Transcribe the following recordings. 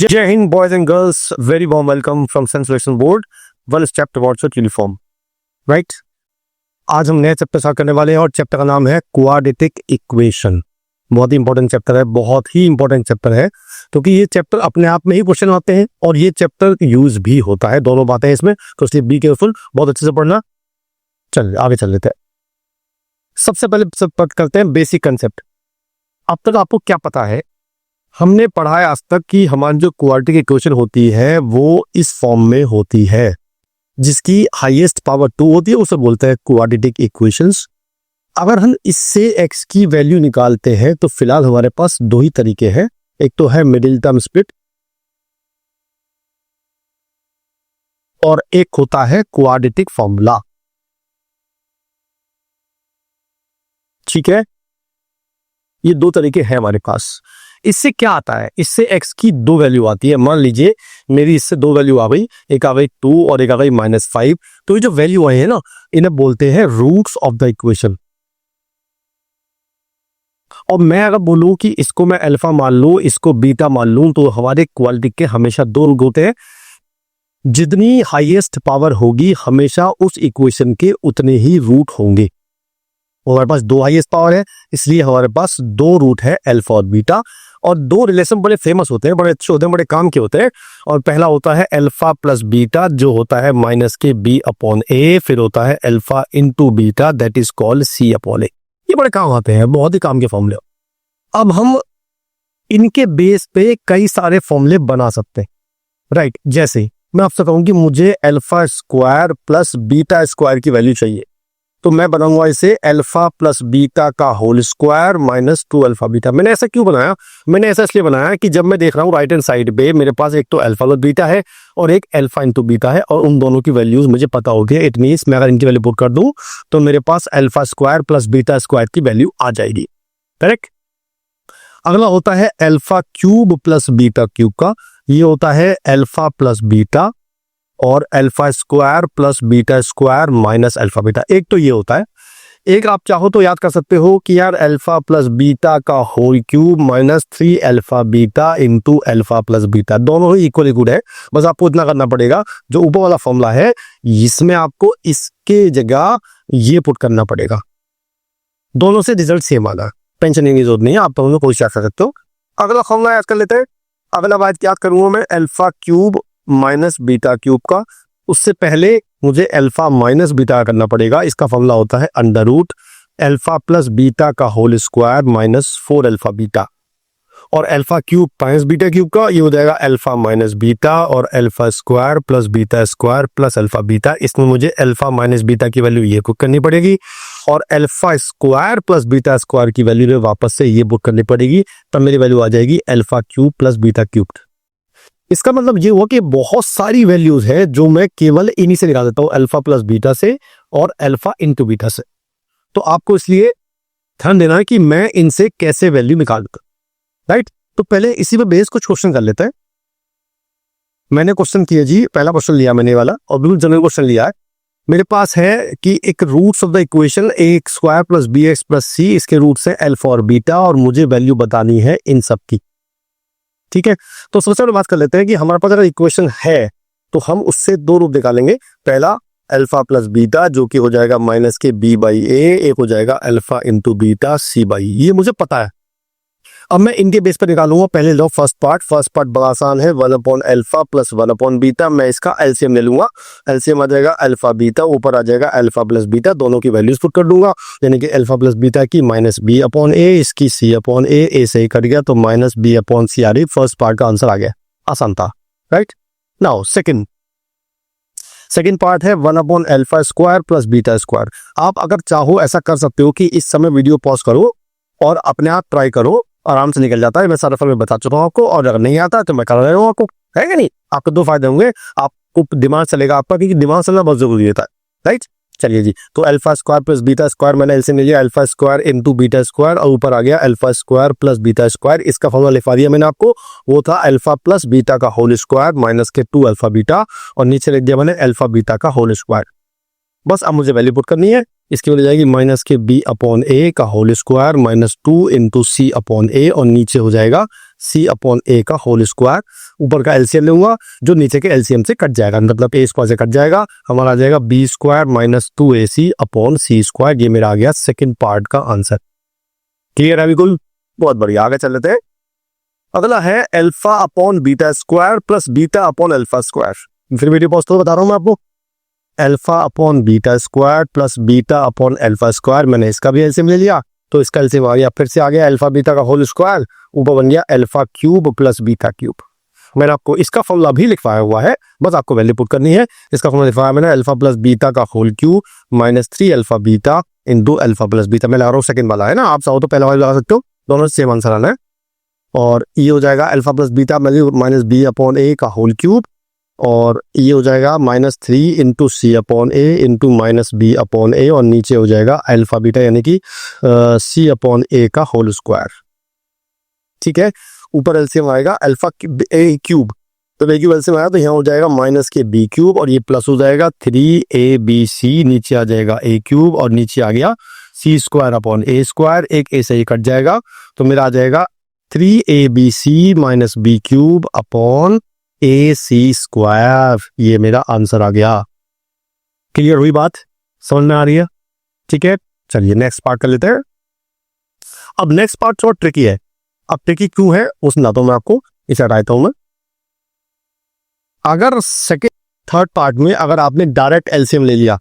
जय Hind boys and girls, very warm welcome from sensation board. Well chapter what's uniform, right. आज हम नया chapter start करने वाले हैं और चैप्टर का नाम है क्वाड्रेटिक इक्वेशन। बहुत ही इंपॉर्टेंट चैप्टर है, बहुत ही इंपॉर्टेंट चैप्टर है, क्योंकि ये चैप्टर अपने आप में ही क्वेश्चन आते हैं और ये चैप्टर यूज भी होता है, दोनों बातें हैं इसमें, तो इसलिए बी केयरफुल, बहुत अच्छे से पढ़ना। चलिए आगे चल लेते हैं। सबसे पहले सब करते हैं बेसिक कंसेप्ट। अब तक आपको क्या पता है, हमने पढ़ा है आज तक कि हमारी जो क्वाड्रेटिक इक्वेशन होती है वो इस फॉर्म में होती है, जिसकी हाईएस्ट पावर 2 होती है, उसे बोलते हैं क्वाड्रेटिक इक्वेशंस। अगर हम इससे x की वैल्यू निकालते हैं तो फिलहाल हमारे पास दो ही तरीके हैं। एक तो है मिडिल टर्म स्प्लिट और एक होता है क्वाड्रेटिक फॉर्मूला। ठीक है, ये दो तरीके हैं हमारे पास। इससे क्या आता है, इससे x की दो वैल्यू आती है। मान लीजिए मेरी इससे दो वैल्यू आ गई, एक आ गई 2 और एक आ गई -5। तो ये जो वैल्यू आई है ना, इन्हें बोलते हैं रूट्स ऑफ द इक्वेशन। और मैं अगर बोलूं कि इसको मैं अल्फा मान लूं, इसको बीटा मान लूं, तो हमारे क्वाड्रेटिक के हमेशा दो रूट होते हैं। जितनी हाईएस्ट पावर होगी हमेशा उस इक्वेशन के उतने ही रूट होंगे। हमारे पास दो हाईएस्ट पावर है, इसलिए हमारे पास दो रूट है, अल्फा और बीटा। और दो रिलेशन बड़े फेमस होते हैं, बड़े अच्छे होते हैं, बड़े काम के होते हैं। और पहला होता है अल्फा प्लस बीटा, जो होता है -b/a। फिर होता है alpha into beta, that is called c/a। ये बड़े काम आते हैं, बहुत ही काम के फॉर्मूले। अब हम इनके बेस पे कई सारे फॉर्मूले बना सकते हैं, राइट। जैसे मैं आपसे कहूं कि मुझे alpha square plus beta square की वैल्यू चाहिए, तो मैं बनाऊंगा इसे अल्फा प्लस बीटा का होल स्क्वायर -2 अल्फा बीटा। मैंने ऐसा क्यों बनाया? मैंने ऐसा इसलिए बनाया कि जब मैं देख रहा हूँ राइट हैंड साइड पे मेरे पास एक तो अल्फा प्लस बीटा है और एक अल्फा इंटू बीटा है, और उन दोनों की वैल्यूज मुझे पता होगी। इट मींस मैं अगर इनकी वैल्यू पुट कर दूं तो मेरे पास alpha square plus beta square की वैल्यू आ जाएगी, करेक्ट। अगला होता है alpha cube plus beta cube का। ये होता है अल्फा प्लस बीटा और alpha square plus beta square minus alpha beta. एक तो ये होता है। एक आप चाहो तो याद कर सकते हो कि यार अल्फा प्लस बीटा का whole cube -3 alpha beta into alpha plus beta, दोनों ही इक्वली गुड है। बस आपको इतना करना पड़ेगा, जो ऊपर वाला फॉर्मूला है इसमें आपको इसके जगह ये पुट करना पड़ेगा। दोनों से रिजल्ट सेम आना, टेंशन की जरूरत नहीं है, आप दोनों कोशिश कर सकते हो। अगला फॉर्मूला याद कर लेते हैं। अगला बात याद करूंगा मैं alpha cube minus beta cube का। उससे पहले मुझे अल्फा माइनस बीटा करना पड़ेगा। इसका फॉर्मूला होता है under root alpha plus beta का होल स्क्वायर -4 अल्फा बीटा, और alpha cube minus beta cube का ये हो जाएगा अल्फा माइनस बीटा और alpha square plus beta square plus alpha beta. इसमें मुझे अल्फा माइनस बीटा की वैल्यू ये बुक करनी पड़ेगी और alpha square plus beta square की वैल्यू वापस से ये बुक करनी पड़ेगी, तब मेरी वैल्यू आ जाएगी alpha cube plus beta cube. इसका मतलब ये हुआ कि बहुत सारी वैल्यूज है जो मैं केवल इन्हीं से निकाल देता हूं, अल्फा प्लस बीटा से और अल्फा इंटू बीटा से। तो आपको इसलिए ध्यान देना है कि मैं इनसे कैसे वैल्यू निकालूंगा, राइट। तो पहले इसी पे बेस कुछ क्वेश्चन कर लेते हैं। मैंने क्वेश्चन किया जी, पहला क्वेश्चन लिया मैंने वाला और बिल्कुल जनरल क्वेश्चन लिया है। मेरे पास है कि एक roots of the equation a square plus b x plus c, इसके रूट्स है अल्फा और बीटा, और मुझे वैल्यू बतानी है इन सब की, ठीक है। तो सबसे पहले बात कर लेते हैं कि हमारे पास अगर इक्वेशन है तो हम उससे दो रूप निकालेंगे। पहला अल्फा प्लस बीटा, जो कि हो जाएगा -b/a, एक हो जाएगा अल्फा इंटू बीटा c/e। ये मुझे पता है। अब मैं इनके बेस पर निकालूंगा। पहले लो फर्स्ट पार्ट बड़ा आसान है, 1/अल्फा प्लस 1/बीटा। मैं इसका एलसीएम ले लूंगा। एलसीएम आ जाएगा अल्फा बीटा, ऊपर आ जाएगा अल्फा प्लस बीटा, दोनों की वैल्यूज पुट कर दूंगा। यानी कि अल्फा प्लस बीटा की -b/a, इसकी c/a, a से ही कट गया तो -b/c आ रही। फर्स्ट पार्ट का आंसर आ गया, आसान था, राइट। नाउ सेकेंड पार्ट है 1/अल्फा स्क्वायर प्लस बीटा स्क्वायर। आप अगर चाहो ऐसा कर सकते हो कि इस समय वीडियो पॉज करो और अपने आप ट्राई करो, आराम से निकल जाता है। मैं सारा फल में बता चुका हूं आपको, और अगर नहीं आता तो मैं करा रहा हूं आपको, है कि नहीं। आपको दो फायदे होंगे, आपको दिमाग चलेगा आपका, क्योंकि दिमाग चलना बहुत जरूरी होता है, राइट। चलिए जी, तो alpha square plus beta square मैंने एलसीएम ले लिया, alpha square into beta square, और ऊपर आ गया alpha square plus beta square. इसका फॉर्मूला लिखवा दिया मैंने आपको, वो था अल्फा प्लस बीटा का होल स्क्वायर -2 अल्फा बीटा, और नीचे लिख दिया मैंने अल्फा बीटा का होल स्क्वायर। बस अब मुझे वैल्यू पुट करनी है। इसकी वैल्यू जाएगी -b/a का होल स्क्वायर -2 इंटू c/a, और नीचे हो जाएगा सी अपॉन ए का होल स्क्वायर, ऊपर का एलसीएम लूंगा जो नीचे के एलसीएम से कट जाएगा, मतलब ए स्क्वायर से कट जाएगा, हमारा आ जाएगा B square minus 2ac upon c square. ये मेरा आ गया सेकंड पार्ट का आंसर। क्लियर है बिल्कुल, बहुत बढ़िया। आगे चल लेते हैं। अगला है alpha upon beta square plus beta upon alpha square. फिर वीडियो पॉज तो बता रहा हूं मैं आपको। Alpha upon beta square plus beta upon alpha square, मैंने इसका भी एलसीएम ले लिया तो इसका एलसीएम आ गया, फिर से आ गया अल्फा बीटा का होल स्क्वायर, ऊपर बन गया alpha cube plus beta cube. मैंने आपको इसका फॉर्मूला भी लिखवाया हुआ है, बस आपको वैल्यू पुट करनी है। इसका फॉर्मूला लिखवाया मैंने अल्फा प्लस बीटा का whole cube minus 3 alpha beta into alpha plus beta. मैं लगा रहा हूँ सेकंड वाला है ना, आप चाहो तो पहला वाला लगा सकते हो, दोनों सेम आंसर आना है। और ये हो जाएगा alpha plus beta minus b upon a का होल क्यूब, और ये हो जाएगा minus 3 into c upon a into minus b upon a, और नीचे हो जाएगा अल्फा बीटा यानी कि सी अपॉन ए का होल स्क्वायर। ठीक है, ऊपर एलसीएम आएगा अल्फा ए क्यूब, तो ए क्यूब एलसीएम आया तो यहाँ हो जाएगा माइनस के बी क्यूब, और ये प्लस हो जाएगा 3ab, नीचे आ जाएगा ए क्यूब, और नीचे आ गया सी स्क्वायर अपॉन ए स्क्वायर, एक ए से ही कट जाएगा तो मेरा आ जाएगा 3abc minus b cube upon a c square. ये मेरा आंसर आ गया। क्लियर हुई बात, समझ में आ रही है? ठीक है, चलिए नेक्स्ट पार्ट कर लेते हैं। अब नेक्स्ट पार्ट थोड़ा ट्रिकी है। अब ट्रिकी क्यों है वो समझाता हूं मैं आपको, इसे हटाता हूं मैं। अगर सेकेंड थर्ड पार्ट में अगर आपने डायरेक्ट एलसीएम ले लिया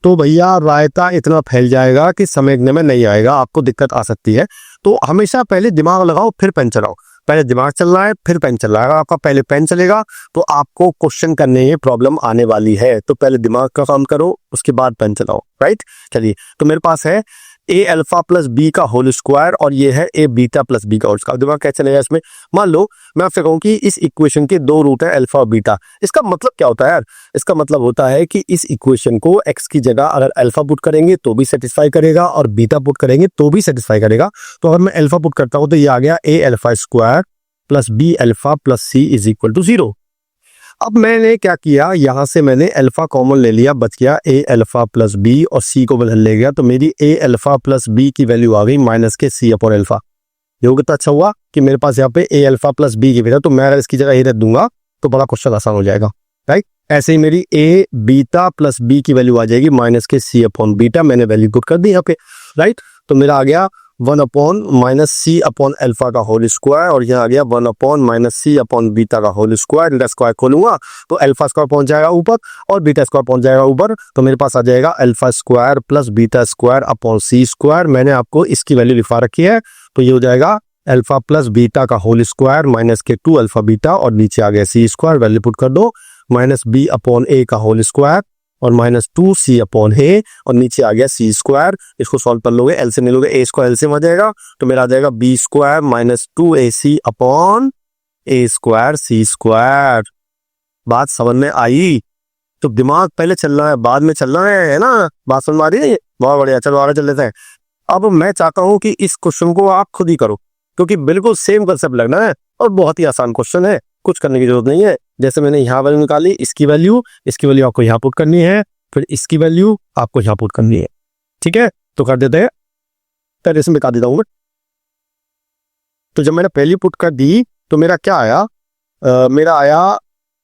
तो भैया रायता इतना फैल जाएगा कि समझने में नहीं आएगा, आपको दिक्कत आ सकती है। तो हमेशा पहले दिमाग लगाओ फिर पेन चलाओ। पहले दिमाग चल रहा है फिर पेन चल रहा है। अगर आपका पहले पेन चलेगा तो आपको क्वेश्चन करने में प्रॉब्लम आने वाली है, तो पहले दिमाग का काम करो उसके बाद पेन चलाओ, राइट। चलिए, तो मेरे पास है ए अल्फा प्लस बी का होल स्क्वायर और ये है ए बीटा प्लस बी का होल स्क्वायर। दिमाग क्या चलेगा इसमें? मान लो मैं आपसे कहूं कि इस इक्वेशन के दो रूट है अल्फा और बीटा, इसका मतलब क्या होता है यार? इसका मतलब होता है कि इस इक्वेशन को एक्स की जगह अगर अल्फा पुट करेंगे तो भी सेटिस्फाई करेगा और बीटा पुट करेंगे तो भी सेटिस्फाई करेगा। तो अगर मैं अल्फा पुट करता हूं तो ये आ गया a alpha square plus b alpha plus c is equal to 0। अब मैंने क्या किया, यहां से मैंने अल्फा कॉमन ले लिया, बच गया ए अल्फा प्लस बी और सी को बदल ले गया, तो मेरी ए अल्फा प्लस बी की वैल्यू आ गई माइनस के सी अपॉन अल्फा। ये कितना अच्छा हुआ कि मेरे पास यहाँ पे ए अल्फा प्लस बी की वैल्यू, तो मैं अगर इसकी जगह ए रख दूंगा तो बड़ा क्वेश्चन आसान हो जाएगा, राइट। ऐसे ही मेरी ए बीटा प्लस बी की वैल्यू आ जाएगी माइनस के सी अपॉन बीटा, मैंने वैल्यू पुट कर दी यहाँ पे, राइट। तो मेरा आ गया 1 अपॉन माइनस सी अपॉन अल्फा का होल स्क्वायर, और यहाँ आ गया 1 अपॉन माइनस सी अपॉन बीटा का होल स्क्वायर। इनका स्क्वायर खोलूंगा तो अल्फा स्क्वायर पहुंच जाएगा ऊपर और बीटा स्क्वायर पहुंच जाएगा ऊपर, तो मेरे पास आ जाएगा alpha square plus beta square upon c square. मैंने आपको इसकी वैल्यू लिखा रखी है, तो ये हो जाएगा अल्फा प्लस बीटा का होल स्क्वायर माइनस के 2 अल्फा बीटा, और नीचे आ गया सी स्क्वायर, वैल्यू पुट कर दो माइनस बी अपॉन ए का होल स्क्वायर और माइनस 2 सी अपॉन ए, और नीचे आ गया सी स्क्वायर। इसको सॉल्व कर लोगे, एल से ले लोगे, ए स्क्वायर एल से आ जाएगा, तो मेरा आ जाएगा B square minus 2ac upon ए स्क्वायर सी स्क्वायर। बात समझ में आई? तो दिमाग पहले चल रहा है बाद में चल रहा है ना, बात समझ में आ रही है? बहुत बढ़िया, चलो आगे चल लेते हैं। अब मैं चाहता हूं कि इस क्वेश्चन को आप खुद ही करो, क्योंकि बिल्कुल सेम कंसेप्ट लगना है और बहुत ही आसान क्वेश्चन है, कुछ करने की जरूरत नहीं है। जैसे मैंने यहाँ वैल्यू निकाली, इसकी वैल्यू आपको यहाँ पुट करनी है, फिर इसकी वैल्यू आपको यहाँ पुट करनी है, ठीक है। तो कर देते हैं, पहले इसमें कर देता हूं मैं। तो जब मैंने पहली पुट कर दी तो मेरा क्या आया, मेरा आया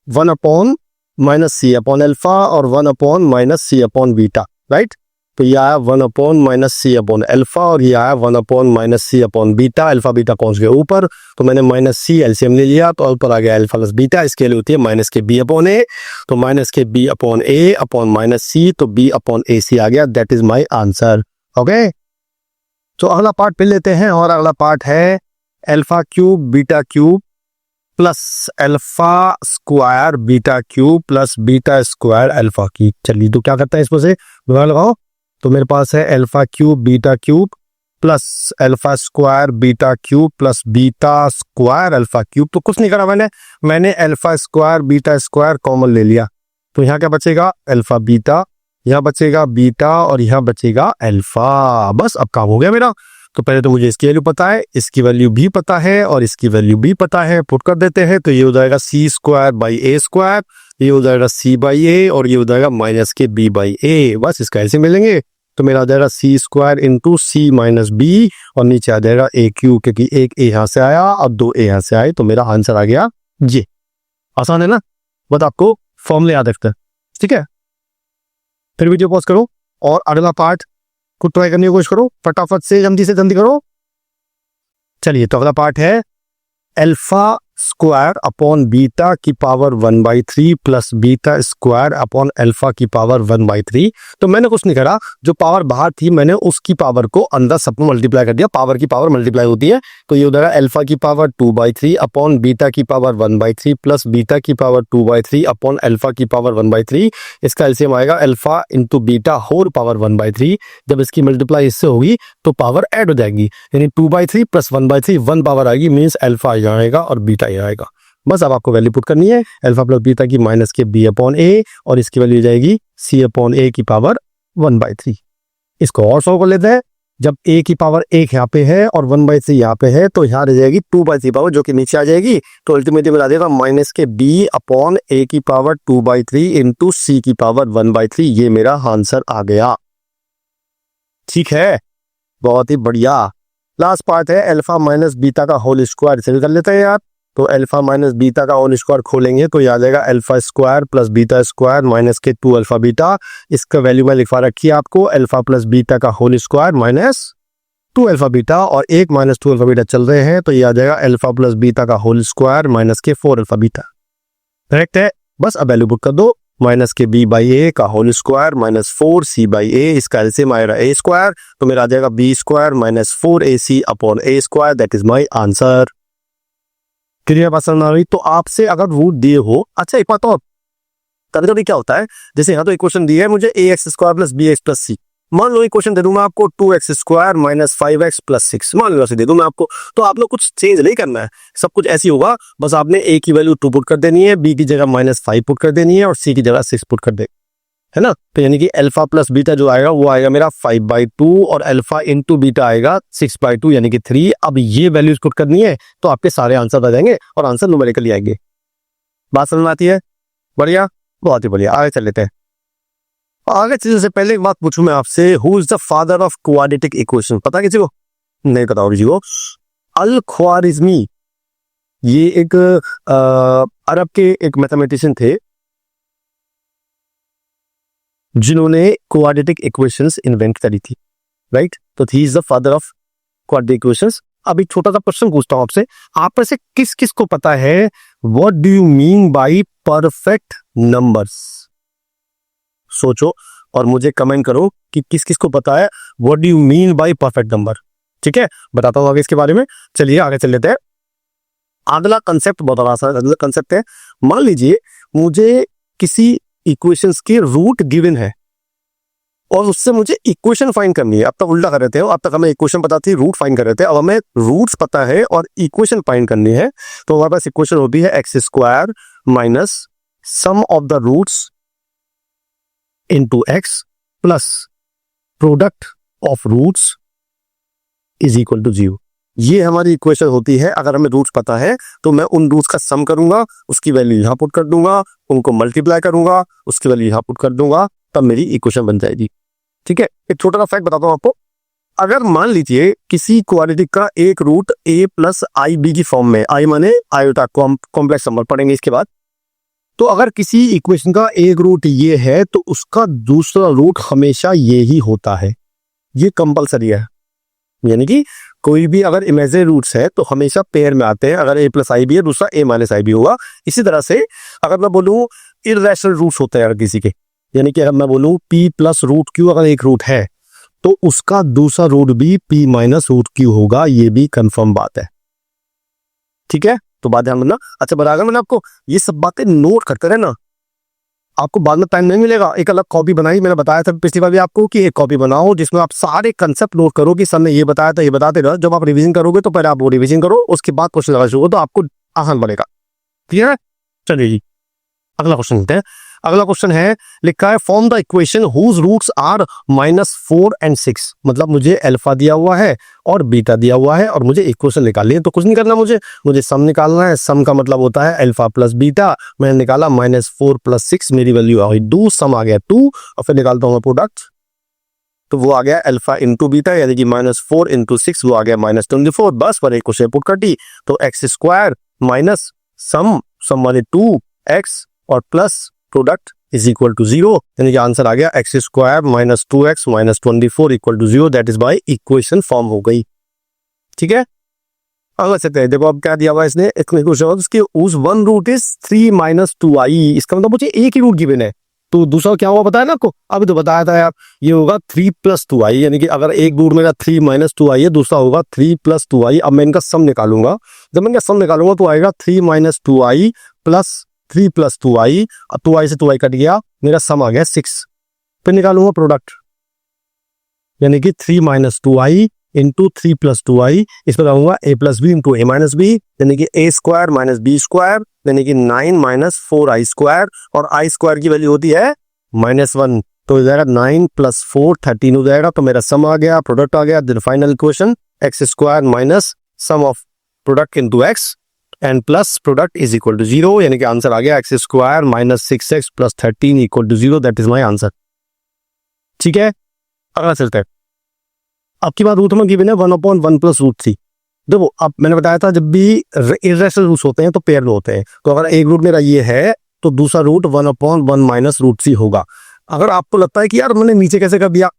1 अपॉन माइनस सी अपॉन अल्फा और 1 अपॉन माइनस सी अपॉन बीटा, राइट। तो ये आया 1 अपॉन माइनस सी अपॉन अल्फा और ये आया 1 अपॉन माइनस सी अपॉन बीटा। अल्फा बीटा पहुंच गए ऊपर, तो मैंने माइनस सी एलसीएम ले लिया, तो ऊपर आ गया अल्फा प्लस बीटा, इसके लिए होती है माइनस के बी अपॉन ए, तो माइनस के बी अपॉन ए अपॉन माइनस सी, तो बी अपॉन ए सी आ गया, that is my answer. Okay, तो अगला पार्ट फिर लेते हैं, और अगला पार्ट है alpha cube beta cube plus alpha square beta cube plus beta square alpha की। चलिए, तो क्या करता है इसमें से दिमाग लगाओ। तो मेरे पास है alpha cube beta cube plus alpha square beta cube plus beta square alpha cube. तो कुछ नहीं करा मैंने alpha square beta square common ले लिया, तो यहाँ क्या बचेगा, अल्फा बीटा, यहाँ बचेगा बीटा और यहाँ बचेगा अल्फा। बस अब काम हो गया मेरा। तो पहले तो मुझे इसकी वैल्यू पता है, इसकी वैल्यू भी पता है और इसकी वैल्यू भी पता है, पुट कर देते हैं। तो ये हो जाएगा सी स्क्वायर बाई ए स्क्वायर, ये हो जाएगा सी बाई ए और ये हो जाएगा माइनस के बी बाई ए। बस इसका ऐसे मिलेंगे, तो मेरा आ जाएगा सी स्क्वायर इंटू सी माइनस बी और नीचे आ जाएगा ए क्यू, क्योंकि एक ए यहाँ से आया और दो ए यहाँ से आए, तो मेरा आंसर आ गया ये। आसान है ना, बस आपको फॉर्मूले याद रखते हैं, ठीक है। फिर वीडियो पॉज करो और अगला पार्ट को ट्राई करने की कोशिश करो, फटाफट से जल्दी करो। चलिए, तो अगला पार्ट है अल्फा स्क्वायर अपॉन बीटा की power 1/3 plus beta square upon alpha की पावर 1/3। तो मैंने कुछ नहीं करा, जो पावर बाहर थी मैंने उसकी पावर को अंदर सब में मल्टीप्लाई कर दिया। पावर की पावर मल्टीप्लाई होती है, तो ये हो जाएगा अल्फा की पावर 2/3 अपॉन बीटा की पावर 1/3 प्लस बीटा की पावर 2/3 अपॉन अल्फा की पावर 1/3। इसका एलसीएम आएगा alpha into beta whole power 1/3। जब इसकी मल्टीप्लाई इससे होगी तो पावर ऐड हो जाएगी, यानी 2/3 प्लस 1/3 1 पावर आएगी, मीन्स अल्फा आएगा और बीटा आएगा। बस अब आपको वैल्यू पुट करनी है, अल्फा प्लस बीटा की माइनस के बी अपॉन ए और इसकी वैल्यू जाएगी सी अपॉन ए की पावर 1/3। इसको और सॉल्व कर लेते हैं। जब ए की पावर 1 यहाँ पे है और 1/3 यहाँ पे है, तो यहाँ रह जाएगी 2/3 पावर, जो कि नीचे आ जाएगी। तो अल्टीमेटली बता देगा माइनस के बी अपॉन ए की पावर 2/3 इंटू सी की पावर 1/3। ये मेरा आंसर आ गया, ठीक है, बहुत ही बढ़िया। लास्ट पार्ट है अल्फा माइनस बीटा का होल स्क्वायर, इसे भी कर लेते हैं यार। तो अल्फा माइनस बीटा का होल स्क्वायर खोलेंगे तो आ जाएगा alpha square plus beta square minus के 2 अल्फा बीटा। इसका वैल्यू मैं लिखवा रखी है आपको, अल्फा प्लस बीटा का whole square minus 2 alpha beta, और 1 माइनस 2 अल्फा बीटा चल रहे हैं, तो ये आ जाएगा अल्फा प्लस बीटा का होल स्क्वायर माइनस के 4 अल्फा बीटा। करेक्ट है। बस अब वैल्यू पुट कर दो, माइनस के बी बाई ए का होल स्क्वायर माइनस 4 बाई ए, इसका एलसीएम आएगा ए स्क्वायर, तो मेरा आ जाएगा B square minus 4ac upon A square. That is my answer. Clear बात समझ आ रही? तो आपसे अगर रूट दिए हो, अच्छा एक बात और, कभी कभी क्या होता है, जैसे यहाँ तो इक्वेशन दी है मुझे ax square plus bx plus c, मान लो इक्वेशन दे दूं मैं आपको 2x square minus 5x plus 6, मान लो ऐसे दे दूं मैं आपको, तो आप लोग कुछ चेंज नहीं करना है, सब कुछ ऐसी होगा, बस आपने a की वैल्यू 2 पुट कर देनी है, b की जगह -5 पुट कर देनी है और c की जगह 6 पुट कर दे, है ना। तो यानी कि अल्फा प्लस बीटा जो आएगा वो आएगा मेरा 5/2 और अल्फा इंटू बीटा आएगा 6/2 यानी कि 3। अब ये वैल्यूज पुट करनी है तो आपके सारे आंसर आ जाएंगे और आंसर न्यूमेरिकली आएंगे। बात समझ में आती है? बढ़िया, बहुत ही बढ़िया। आगे चल लेते हैं। आगे चलने से पहले एक बात पूछूं मैं आपसे, who is the father of quadratic equation? पता किसी को? नहीं पता किसी को? अल ख्वारिज़मी, ये एक अरब के एक मैथमेटिशियन थे जिन्होंने क्वाड्रेटिक इक्वेशंस इन्वेंट करी थी, राइट। तो he is the father of quadratic equations. अब एक छोटा सा प्रश्न पूछता हूं आपसे, आप में से किस किस को पता है what do you mean by perfect numbers? सोचो और मुझे कमेंट करो कि किस किस को पता है what do you mean by perfect number. ठीक है, बताता हूं आगे इसके बारे में। चलिए आगे चल लेते हैं। अगला कंसेप्ट बहुत आसान कंसेप्ट है। मान लीजिए मुझे किसी इक्वेशंस के रूट गिवन है और उससे मुझे इक्वेशन फाइंड करनी है। अब तक उल्टा कर रहे थे, अब तक हमें इक्वेशन पता थी, रूट फाइंड कर रहे थे, अब हमें रूट्स पता है और इक्वेशन फाइंड करनी है। तो हमारे पास इक्वेशन होती है X square minus sum of the roots into X plus product of roots is equal to 0। ये हमारी इक्वेशन होती है। अगर हमें रूट्स पता है तो मैं उन रूट्स का सम करूंगा, उसकी वैल्यू यहां पुट कर दूंगा, उनको मल्टीप्लाई करूंगा, उसकी वैल्यू यहां पुट कर दूंगा, तब मेरी इक्वेशन बन जाएगी। ठीक है, एक छोटा सा फैक्ट बताता हूं आपको। अगर मान लीजिए किसी क्वाड्रेटिक का एक root a plus i B की फॉर्म में, आई माने आयोटा, कॉम्प्लेक्स नंबर पढ़ेंगे इसके बाद, तो अगर किसी इक्वेशन का एक रूट ये है तो उसका दूसरा रूट हमेशा ये ही होता है। ये कंपल्सरी है, यानी कि कोई भी अगर इमेजिनरी रूट्स है तो हमेशा पेयर में आते हैं। अगर a प्लस आई बी है, दूसरा a माइनस आई बी होगा। इसी तरह से अगर मैं बोलूं इर्रेशनल रूट्स होते हैं अगर किसी के, यानी कि अगर मैं बोलूं p प्लस रूट क्यू अगर एक रूट है तो उसका दूसरा रूट भी p माइनस रूट क्यू होगा। ये भी कंफर्म बात है। ठीक है, तो बात ध्यान रखना। अच्छा बराबर, मैंने आपको ये सब बातें नोट करते रहना, आपको बाद में टाइम नहीं मिलेगा। एक अलग कॉपी बनाई, मैंने बताया था पिछली बार भी आपको कि एक कॉपी बनाओ जिसमें आप सारे कंसेप्ट नोट करो कि सर ने ये बताया था, ये बताते रहो। जब आप रिवीजन करोगे तो पहले आप वो रिवीजन करो, उसके बाद क्वेश्चन लगा शुरू हो तो आपको आसान बनेगा। क्लियर है? चलिए जी अगला क्वेश्चन लेते हैं। अगला क्वेश्चन है, लिखा है form the equation whose roots are -4 and 6। मतलब मुझे अल्फा दिया हुआ है और बीटा दिया हुआ है और मुझे इक्वेशन निकालनी है। तो कुछ नहीं करना, मुझे सम निकालना है। सम का मतलब होता है अल्फा प्लस बीटा। मैंने निकाला -4 + 6, मेरी वैल्यू आ गई 2, सम आ गया 2 और फिर निकालता हूँ प्रोडक्ट। तो वो आ गया अल्फा इंटू बीटा, यानी कि -4 इंटू 6 वो आ गया -24। बस पर एक क्वेश्चन पुट कर दी, तो एक्स स्क्वायर माइनस सम माने 2x और plus product is equal to 0, यानी कि आंसर आ गया x square minus 2x minus 24 equal to 0। That is by equation form हो गई। ठीक है, अगला सकते हैं, देखो अब क्या दिया हुआ इसने इसके उस one root is 3 minus 2i, इसका मतलब मुझे एक ही रूट गिवन है, तो दूसरा क्या हुआ बताया ना आपको, अभी तो बताया था यार, ये होगा 3 प्लस 2i, यानी कि अगर एक रूट मेरा 3 माइनस 2i है, दूसरा होगा 3 प्लस 2i। अब मैं इनका सम निकालूंगा, जब मैं इनका सम निकालूंगा तो आएगा 3 minus 2i plus 3 plus 2i, 2i से 2i कट गया, मेरा सम आ गया 6। फिर निकालूंगा प्रोडक्ट, यानी कि 3 minus 2i into 3 plus 2i, इस पर आऊंगा a plus b into a minus b, यानी कि a square minus B square, यानी कि 9 माइनस 4i स्क्वायर, और i स्क्वायर की वैल्यू होती है -1, तो हो जाएगा 9 प्लस 4 13 हो जाएगा। तो मेरा सम आ गया, प्रोडक्ट आ गया। Then final equation x square minus sum of product into x and plus product is equal to 0, यानी कि आंसर आ गया x square minus 6x plus 13 equal to 0। That is my answer. ठीक है, अगला चलते हैं। आपकी बात रूट में गिवन है 1/1 प्लस रूट 3। देखो अब मैंने बताया था जब भी इर्रेशनल रूट्स होते हैं तो पेयर में होते हैं, तो अगर एक रूट मेरा ये है तो दूसरा रूट 1/1 माइनस रूट 3 होगा। अगर आपको लगता है कि यार मैंने नीचे कैसे कर दिया,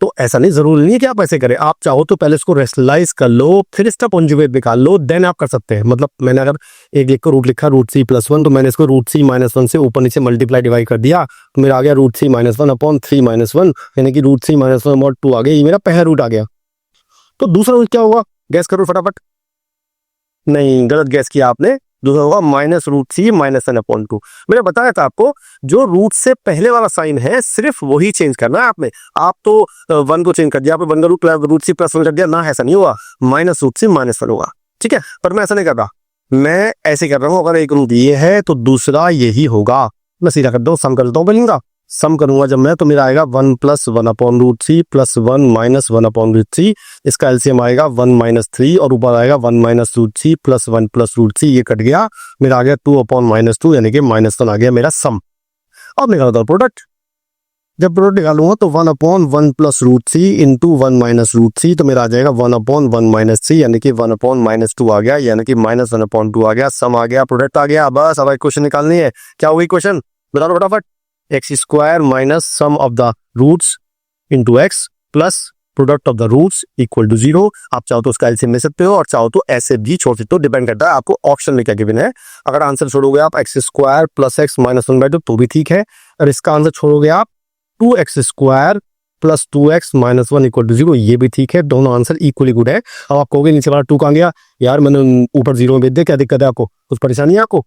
तो ऐसा नहीं, जरूरी नहीं है कि आप ऐसे करें। आप चाहो तो पहले इसको रेशनलाइज कर लो, फिर इसका कॉन्जुगेट निकाल लो, देन आप कर सकते हैं। मतलब मैंने अगर एक लिख कर रूट लिखा रूट 3 प्लस 1, तो मैंने इसको रूट 3 माइनस 1 से ऊपर नीचे मल्टीप्लाई डिवाइड कर दिया, तो मेरा आ गया रूट 3 माइनस 1 अपॉन 3 माइनस 1, यानी कि रूट 3 माइनस 1 2 आ गया। ये मेरा पहला रूट आ गया। तो दूसरा रूट क्या होगा, गैस करो फटाफट। नहीं, गलत गैस किया आपने। दूसरा होगा -√3 माइनस 1/2। मैंने बताया था आपको, जो रूट से पहले वाला साइन है सिर्फ वही चेंज करना है आपने। आप तो 1 को चेंज कर दिया, आपने 1 का रूट 3 प्लस 1 कर दिया ना, ऐसा नहीं हुआ, -√3 माइनस 1 होगा। ठीक है, पर मैं ऐसा नहीं कर रहा, मैं ऐसे कर रहा हूँ। अगर एक रूट ये है तो दूसरा यही होगा। मैं सीधा कर दो, सम कर देता हूँ पहले इनका। सम करूंगा जब मैं, तो मेरा आएगा 1 प्लस 1/√3 प्लस 1 माइनस 1/√3। इसका एलसीएम आएगा 1 माइनस 3, और ऊपर आएगा 1 माइनस √3 प्लस 1 प्लस √3। ये कट गया, मेरा आ गया 2/-2, यानी कि -1 आ गया मेरा सम। अब निकालता हूँ प्रोडक्ट। जब प्रोडक्ट निकालूंगा तो 1/1 प्लस √3 इंटू 1 माइनस √3, तो मेरा आ जाएगा 1/1 माइनस 3, यानी कि 1/-2 आ गया, यानी कि -1/2 आ गया। सम आ गया, प्रोडक्ट आ गया। बस अब क्वेश्चन निकालनी है। क्या हुई क्वेश्चन, बता दो फटाफट। X square minus sum of the roots into x plus product of the roots equal to 0। आप चाहो तो उसका एलसीएम ले सकते हो, और चाहो तो ऐसे भी छोड़ सकते हो, डिपेंड करता है आपको ऑप्शन में क्या गिवन है। अगर आंसर छोड़ोगे आप x square plus x minus 1/2 तो भी ठीक है, और इसका आंसर छोड़ोगे आप 2x square plus 2x minus 1 equal to 0, ये भी ठीक है। दोनों आंसर इक्वली गुड है। अब आप कहोगे नीचे वाला 2 कहां गया, यार मैंने ऊपर 0 भेज दिया, क्या दिक्कत है आपको, कुछ परेशानी है आपको?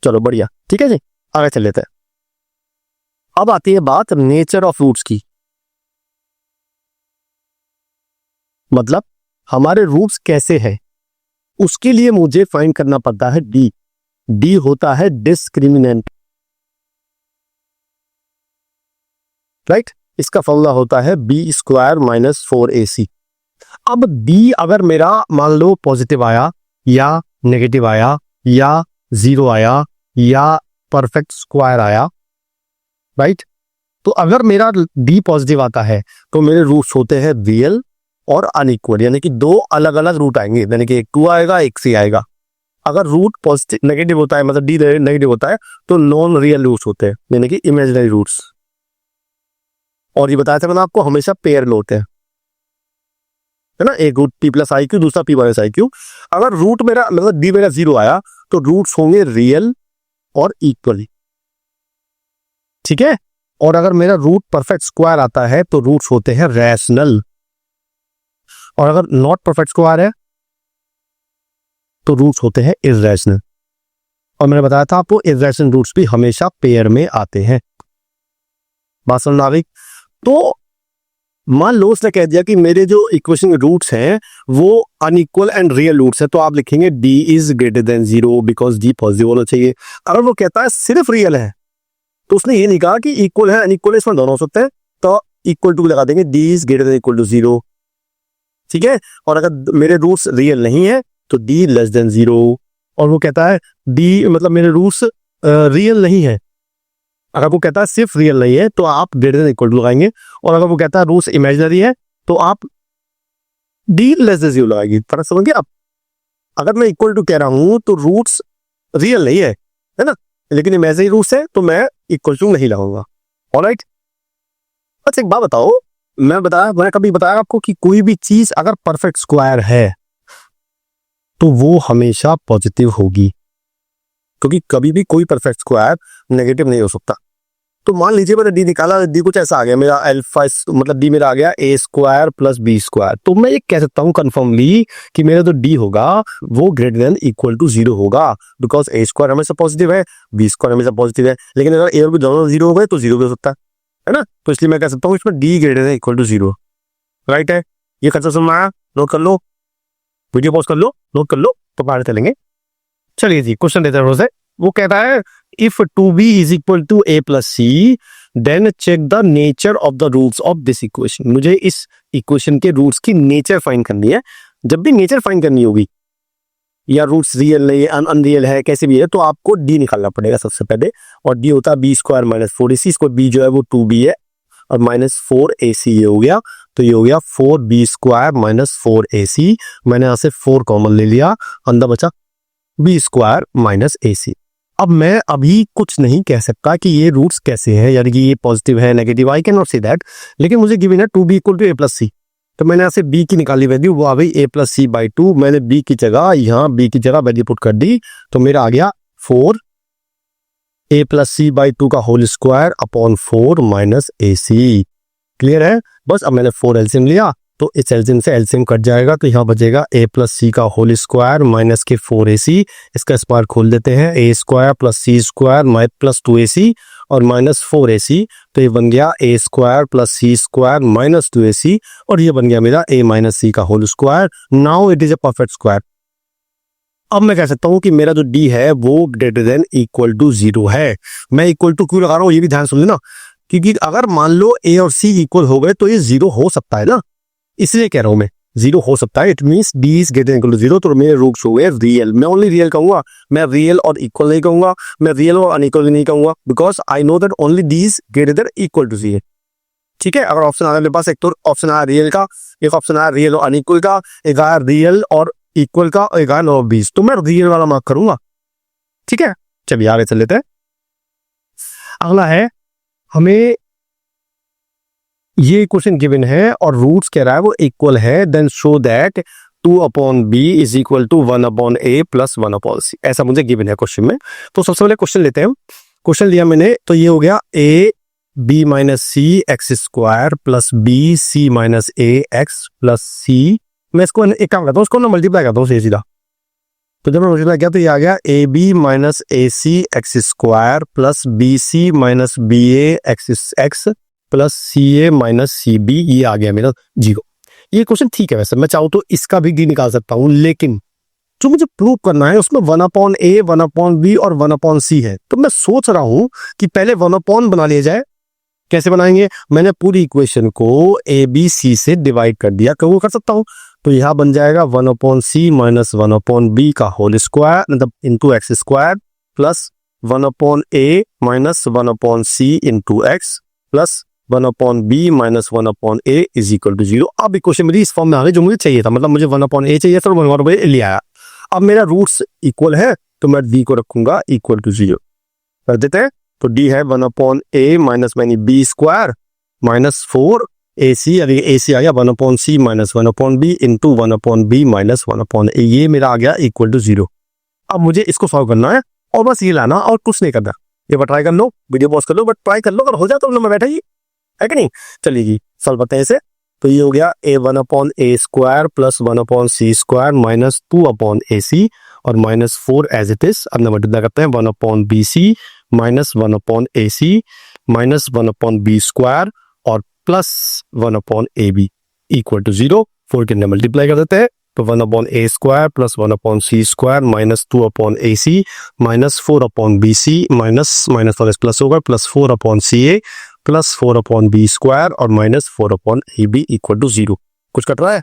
चलो बढ़िया, ठीक है जी, आगे चल लेते हैं। अब आती है बात नेचर ऑफ रूट्स की, मतलब हमारे रूट्स कैसे हैं, उसके लिए मुझे फाइंड करना पड़ता है डी होता है डिस्क्रिमिनेंट, राइट। इसका फॉर्मूला होता है बी स्क्वायर माइनस 4ac। अब डी अगर मेरा मान लो पॉजिटिव आया या नेगेटिव आया या 0 आया या परफेक्ट स्क्वायर आया, राइट, तो अगर मेरा डी पॉजिटिव आता है तो मेरे रूट्स होते हैं रियल और अनइक्वल, यानी कि दो अलग अलग रूट आएंगे, यानी कि एक 2 आएगा एक 3 आएगा। अगर रूट पॉजिटिव नेगेटिव होता है, मतलब डी नेगेटिव होता है, तो नॉन रियल रूट्स होते हैं, यानी कि इमेजिनरी रूट्स। और ये बताया था मैंने आपको, हमेशा पेयर में होते हैं, है ना, एक root p plus i q, दूसरा p माइनस आई क्यू। अगर रूट मेरा मतलब डी मेरा 0 आया तो रूट्स होंगे रियल और इक्वली, ठीक है। और अगर मेरा रूट परफेक्ट स्क्वायर आता है तो रूट्स होते हैं रैशनल, और अगर नॉट परफेक्ट स्क्वायर है तो रूट्स होते हैं इर्रेशनल। और मैंने बताया था आपको इर्रेशनल रूट्स भी हमेशा पेयर में आते हैं। बात समझ आ गई? तो मान लो उसने कह दिया कि मेरे जो इक्वेशन के रूट्स हैं वो अनइक्वल एंड रियल रूट्स है, तो आप लिखेंगे d is greater than 0 because d positive होना चाहिए। अगर वो कहता है सिर्फ रियल है तो उसने ये नहीं कहा कि इक्वल है अनइक्वल है, इसमें दोनों हो सकते हैं, तो इक्वल टू लगा देंगे, d is greater than equal to 0, ठीक है। और अगर मेरे रूट्स रियल नहीं है तो d लेस देन 0, और वो कहता है d मतलब मेरे रूट्स रियल नहीं है अगर वो कहता है सिर्फ रियल नहीं है तो आप ग्रेटर देन इक्वल टू लगाएंगे, और अगर वो कहता है रूट्स इमेजिनरी है तो आप डी लेस देन जीरो लगाएंगे। फर्क समझ गए आप? अगर मैं इक्वल टू कह रहा हूं तो रूट्स रियल नहीं है ना, लेकिन इमेजिनरी रूट्स है तो मैं इक्वल टू नहीं लगाऊंगा। ऑलराइट। अच्छा एक बात बताओ, मैं कभी बताया आपको कि कोई भी चीज अगर परफेक्ट स्क्वायर है तो वो हमेशा पॉजिटिव होगी, क्योंकि कभी भी कोई परफेक्ट स्क्वायर नेगेटिव नहीं हो सकता। तो मान लीजिए मैंने डी निकाला, डी कुछ ऐसा आ गया मेरा अल्फा, मतलब डी मेरा आ गया a square plus B square, तो मैं ये कह सकता हूँ कन्फर्मली कि मेरा जो डी होगा वो greater than equal to zero होगा, बिकॉज ए स्क्वायर हमेशा पॉजिटिव है, बी स्क्वायर हमेशा पॉजिटिव है। लेकिन अगर ए और बी दोनों जीरो हो गए तो जीरो भी हो सकता है ना, तो इसलिए मैं कह सकता हूँ इसमें d greater than equal to zero. Right है, ये कंसेप्ट समझ में आया? नोट कर लो, वीडियो पॉज कर लो, नोट कर लो, तो बाहर चलेंगे। चलिए जी, क्वेश्चन देते हैं। वो कहता है if 2b is equal to a plus c then check the nature of the roots of this equation. मुझे इस इक्वेशन के रूट्स की नेचर फाइंड करनी है। जब भी नेचर फाइंड करनी होगी, या रूट्स रियल है अनरियल है कैसे भी है, तो आपको डी निकालना पड़ेगा सबसे पहले, और डी होता है बी स्क्वायर माइनस 4ac। इसको बी जो है वो 2b है और माइनस 4ac ये हो गया, तो ये हो गया 4b स्क्वायर माइनस 4ac। मैंने यहां से 4 कॉमन ले लिया, अंदर बचा बी स्क्वायर माइनस ac। अब मैं अभी कुछ नहीं कह सकता कि ये रूट्स कैसे हैं, यानी कि ये पॉजिटिव है negative, I can not say that, लेकिन मुझे गिवन है 2b equal to a plus c, तो मैंने यहाँ से b की निकाली वैल्यू, वो आ गई a प्लस सी बाई 2। मैंने b की जगह यहाँ b की जगह वैल्यू पुट कर दी, तो मेरा आ गया 4 a प्लस सी बाई 2 का whole square upon 4 minus ac। Clear है? बस अब मैंने 4 एलसीएम लिया, तो इस एलसीएम से एलसीएम कट जाएगा, तो यहाँ बचेगा a प्लस सी का होल स्क्वायर माइनस के 4ac। इसका स्क्वायर खोल देते हैं, a square plus c square plus 2ac और माइनस 4ac, तो ये बन गया a square plus c square minus 2ac, और ये बन गया मेरा a माइनस सी का whole square. Now it is a perfect square. अब मैं कह सकता हूं कि मेरा जो d है वो greater than equal to zero है। मैं इक्वल टू क्यों लगा रहा हूं ये भी ध्यान सुन लेना, क्योंकि अगर मान लो a और c इक्वल हो गए तो ये जीरो हो सकता है ना, इसलिए कह रहा हूं मैं जीरो हो सकता है। It means d is greater equal to zero, तो मेरे रूट्स हो गए रियल। मैं ओनली रियल कहूंगा, मैं रियल और इक्वल नहीं कहूंगा, मैं रियल और अनइक्वल नहीं कहूंगा, because I know that only d is greater than equal to zero. ठीक है, अगर ऑप्शन आ मेरे पास, एक तो ऑप्शन आया रियल का, एक ऑप्शन आया रियल और अनइक्वल का, एक आया रियल और इक्वल का, एक आया 9 और 20, तो मैं रियल वाला मार्क करूंगा। ठीक है, चलिए आगे चल लेते हैं। अगला है, हमें ये क्वेश्चन गिवन है और रूट्स कह रहा है वो इक्वल है, then show that 2 upon b is equal to 1 upon a plus 1 upon c. ऐसा मुझे गिवन है क्वेश्चन में। तो सबसे पहले क्वेश्चन लेते हैं। क्वेश्चन लिया मैंने, तो ये हो गया a b minus c x square plus b c minus a x plus c. मैं इसको एक काम करता हूँ, इसको ना मल्टीप्लाई करता हूँ सीधा, तो जब मैं मल्टीप्लाई किया तो ये आ गया a b minus a c x square plus b c minus b a x plus c a minus c b, ये आ गया मेरा जीरो। ये क्वेश्चन ठीक है, वैसे मैं चाहूँ तो इसका भी डी निकाल सकता हूँ, लेकिन जो मुझे प्रूव करना है उसमें 1 अपॉन ए 1 अपॉन बी और 1 अपॉन सी है, तो मैं सोच रहा हूं कि पहले 1 अपॉन बना लिया जाए। कैसे बनाएंगे? मैंने पूरी इक्वेशन को ए बी सी से डिवाइड कर दिया, क्यों कर सकता हूं, तो यहां बन जाएगा 1 upon c minus 1 upon b का होल स्क्वायर, मतलब into x square plus 1 upon a minus 1 upon c into x plus 1 upon b minus 1 upon a is equal to zero. अब इक्वेशन मेरी इस फॉर्म में आ गई जो मुझे चाहिए था, मतलब मुझे 1 अपॉन ए चाहिए था और 1 अपॉन ए ले आया। अब मेरा रूट्स इक्वल है तो मैं डी को रखूंगा इक्वल टू जीरो कर देते हैं, तो डी है 1 अपॉन ए माइनस मैंने b square minus 4 a c, अभी ए सी आ गया 1 upon c minus 1 upon b into 1 upon b minus 1 upon a, ये मेरा आ गया इक्वल टू जीरो। अब मुझे इसको सॉल्व करना है और बस ये लाना और कुछ नहीं करना। ये बार ट्राई कर लो, वीडियो पॉज कर लो, बट ट्राई कर लो, अगर हो जाए तो मैं बैठा ही है कि नहीं। चलिए सॉल्व करते हैं इसे। तो ये हो गया a 1 upon A square plus 1 upon c square minus 2 upon a c और माइनस 4 एज इट इज। अब मल्टीप्लाई करते हैं 1 upon b c minus 1 upon a c minus 1 upon b square और plus 1 upon a b equal to zero. 4 के अंदर multiply कर देते हैं, तो 1 upon A square plus 1 upon c square minus 2 upon a c minus 4 upon b c minus minus और plus होगा plus 4 upon c a plus 4 upon b square और minus 4 upon a b equal to zero. कुछ cut रहा है?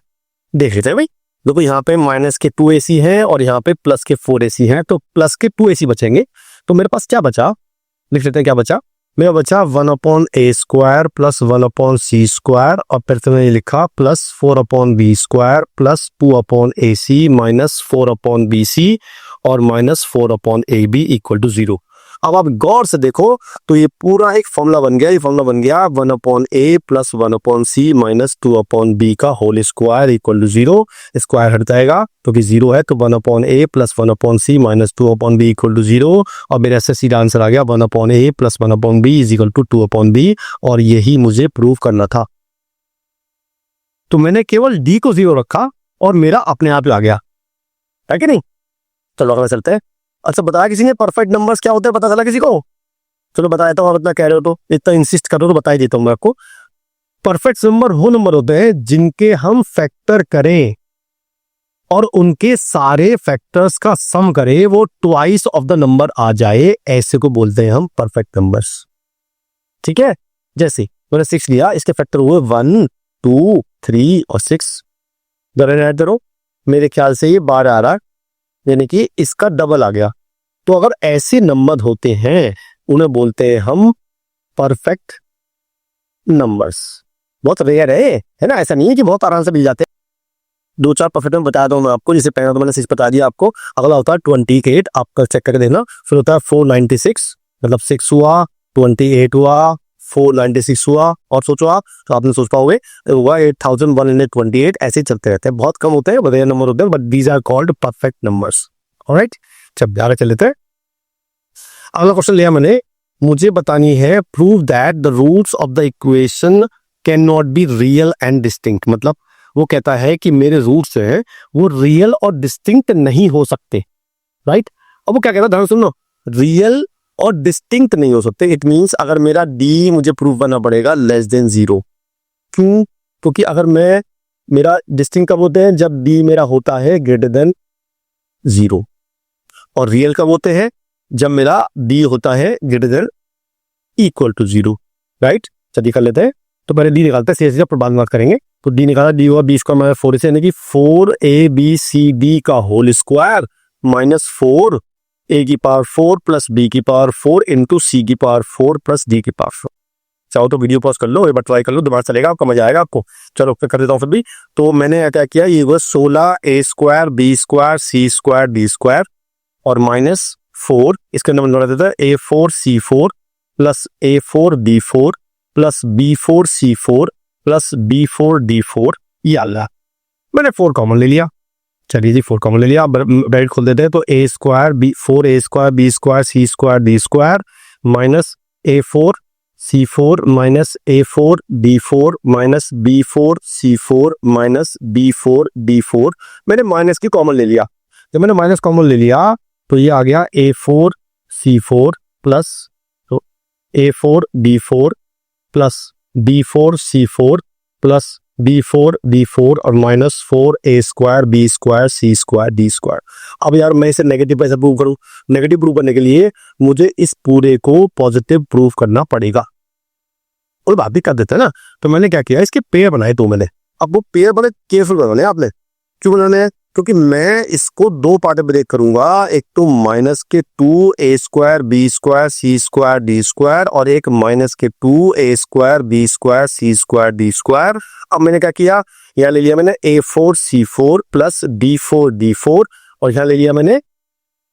देख लेते हैं भाई। देखो यहाँ पे माइनस के 2ac है और यहाँ पे प्लस के 4ac है, तो प्लस के 2ac बचेंगे। तो मेरे पास क्या बचा, लिख लेते हैं क्या बचा। मेरा बचा 1/a² प्लस 1/c² और फिर से मैंने लिखा plus 4/b² plus 2/ac minus 4/bc और माइनस 4/ab इक्वल टू 0। अब आप गौर से देखो तो ये पूरा एक फॉर्मूला बन गया। ये फॉर्मूला बन गया 1/a plus 1/c minus 2/b का whole square equal to 0। Square हट जाएगा तो कि 0 है, तो 1/a plus 1/c minus 2/b equal to 0 और मेरे से सीधा आंसर आ गया 1/a plus 1/b is equal to 2/b और यही मुझे प्रूव करना था। तो मैंने केवल d को 0 रखा और मेरा अपने आप ही आ गया, है कि नहीं। चलो अगला चलते हैं। अच्छा बताया किसी ने परफेक्ट नंबर्स क्या होते हैं, पता चला किसी को? चलो बताया तो, आप इतना कह रहे हो तो, इतना इंसिस्ट करो तो बता ही देता हूं मैं आपको। परफेक्ट नंबर वो नंबर होते हैं जिनके हम फैक्टर करें और उनके सारे फैक्टर्स का सम करें, वो ट्वाइस ऑफ द नंबर आ जाए, ऐसे को बोलते हैं हम परफेक्ट नंबर्स। ठीक है, जैसे मैंने 6 लिया, इसके फैक्टर हुए 1 2 3 और 6। जरा मेरे ख्याल से ये 12 आ रहा, यानी कि इसका डबल आ गया। तो अगर ऐसे नंबर होते हैं उन्हें बोलते हैं हम परफेक्ट नंबर्स। बहुत रेयर है ना, ऐसा नहीं है कि बहुत आराम से मिल जाते हैं। 2-4 परफेक्ट नंबर बता दूं मैं आपको। जैसे पहला तो मैंने 6 बता दिया आपको, अगला होता है 28, आपका चेक करके देना। फिर होता है 496, मतलब 6 हुआ, 28 हुआ, 496 हुआ, और सोचो आप तो आपने सोच पाओगे हुआ 8128। ऐसे चलते रहते हैं, बहुत कम होते हैं, रेयर नंबर होते हैं, but these are called perfect numbers. Alright, चल आगे चल लेते हैं। अगला क्वेश्चन लिया मैंने, मुझे बतानी है prove that the roots of the equation can not be real and distinct. मतलब वो कहता है कि मेरे रूट्स हैं वो रियल और डिस्टिंक्ट नहीं हो सकते, राइट। अब वो क्या कह रहा है, ध्यान सुनो, रियल और डिस्टिंक्ट नहीं हो सकते। इट मींस अगर मेरा डी मुझे प्रूव करना पड़ेगा लेस देन 0। क्यों? क्योंकि अगर मैं, मेरा डिस्टिंक्ट कब होते हैं, जब डी मेरा होता है ग्रेटर देन 0, और रियल कब होते हैं, जब मेरा डी होता है greater than equal to 0, right. चलिए कर लेते हैं। तो पहले डी निकालते हैं, सीधे बाद बात करेंगे। तो डी निकाला, डी हुआ b² माइनस 4 से, यानी कि 4abcd का होल स्क्वायर माइनस 4a की पावर 4 प्लस b की पावर 4 इंटू c की पावर 4 प्लस d की पावर 4। चाहो तो वीडियो पॉज कर लो, एक बार ट्राई कर लो, दोबारा चलेगा, आपका मजा आएगा आपको। चलो फिर कर देता हूँ फिर भी। तो मैंने क्या किया, ये हुआ 16a² b² c² d² और माइनस 4, इसके अंदर बना देता है a4 c4 plus a4 d4 plus b4 c4 plus b4 d4। ये अल्लाह, मैंने 4 कॉमन ले लिया। चलिए जी 4 कॉमन ले लिया, ब्रैकेट खोल देते हैं। तो a² b4a² b² c² d² minus a4 c4 minus a4 d4 minus b4 c4 minus b4 d4। मैंने माइनस की कॉमन ले लिया। जब मैंने माइनस कॉमन ले लिया तो ये आ गया a4 c4 प्लस तो a4 d4 plus b4 c4 plus b4 d4 और minus 4a² b² c² d²। अब यार मैं इसे नेगेटिव कैसे प्रूव करूं? नेगेटिव प्रूव करने के लिए मुझे इस पूरे को पॉजिटिव प्रूव करना पड़ेगा, और बात भी कर देते हैं ना। तो मैंने क्या किया, इसके पेयर बनाए 2 मैंने। अब वो पेयर बड़े केयरफुल बनाने आपने। क्यों बनाने हैं? क्योंकि मैं इसको 2 पार्ट में ब्रेक करूंगा। एक तो माइनस के 2a² b² c² d² और एक माइनस के 2a² b² c² d²। अब मैंने क्या किया, यहाँ ले लिया मैंने a4 c4 plus d4 d4 और यहाँ ले लिया मैंने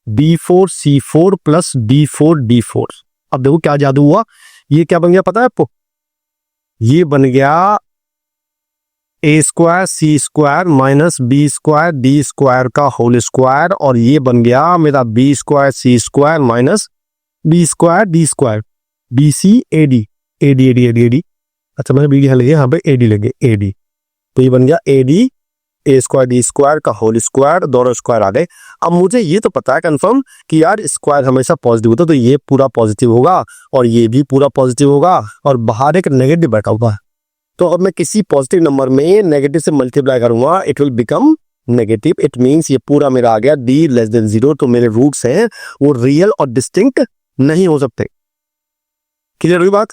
b4 c4 plus d4 d4। अब देखो क्या जादू हुआ, ये क्या बन गया पता है आपको? ये बन गया a² c² minus b² d² का होल स्क्वायर, और ये बन गया मेरा b² c² minus b² d², bc ad ad ad ad ad। अच्छा मैंने बी यहाँ ले लिया, यहाँ पे ad लगे ad, तो ये बन गया ad a² d² का होल स्क्वायर, दोनों स्क्वायर आ गए। अब मुझे ये तो पता है कंफर्म कि यार स्क्वायर हमेशा पॉजिटिव होता है, तो ये पूरा पॉजिटिव होगा और ये भी पूरा पॉजिटिव होगा, और बाहर एक नेगेटिव बैठा हुआ है। तो अब मैं किसी पॉजिटिव नंबर में नेगेटिव से मल्टीप्लाई करूंगा, it will become negative. It means ये पूरा मेरा आ गया d लेस देन 0। तो मेरे रूट्स हैं वो रियल और डिस्टिंक्ट नहीं हो सकते। क्लियर हुई बात?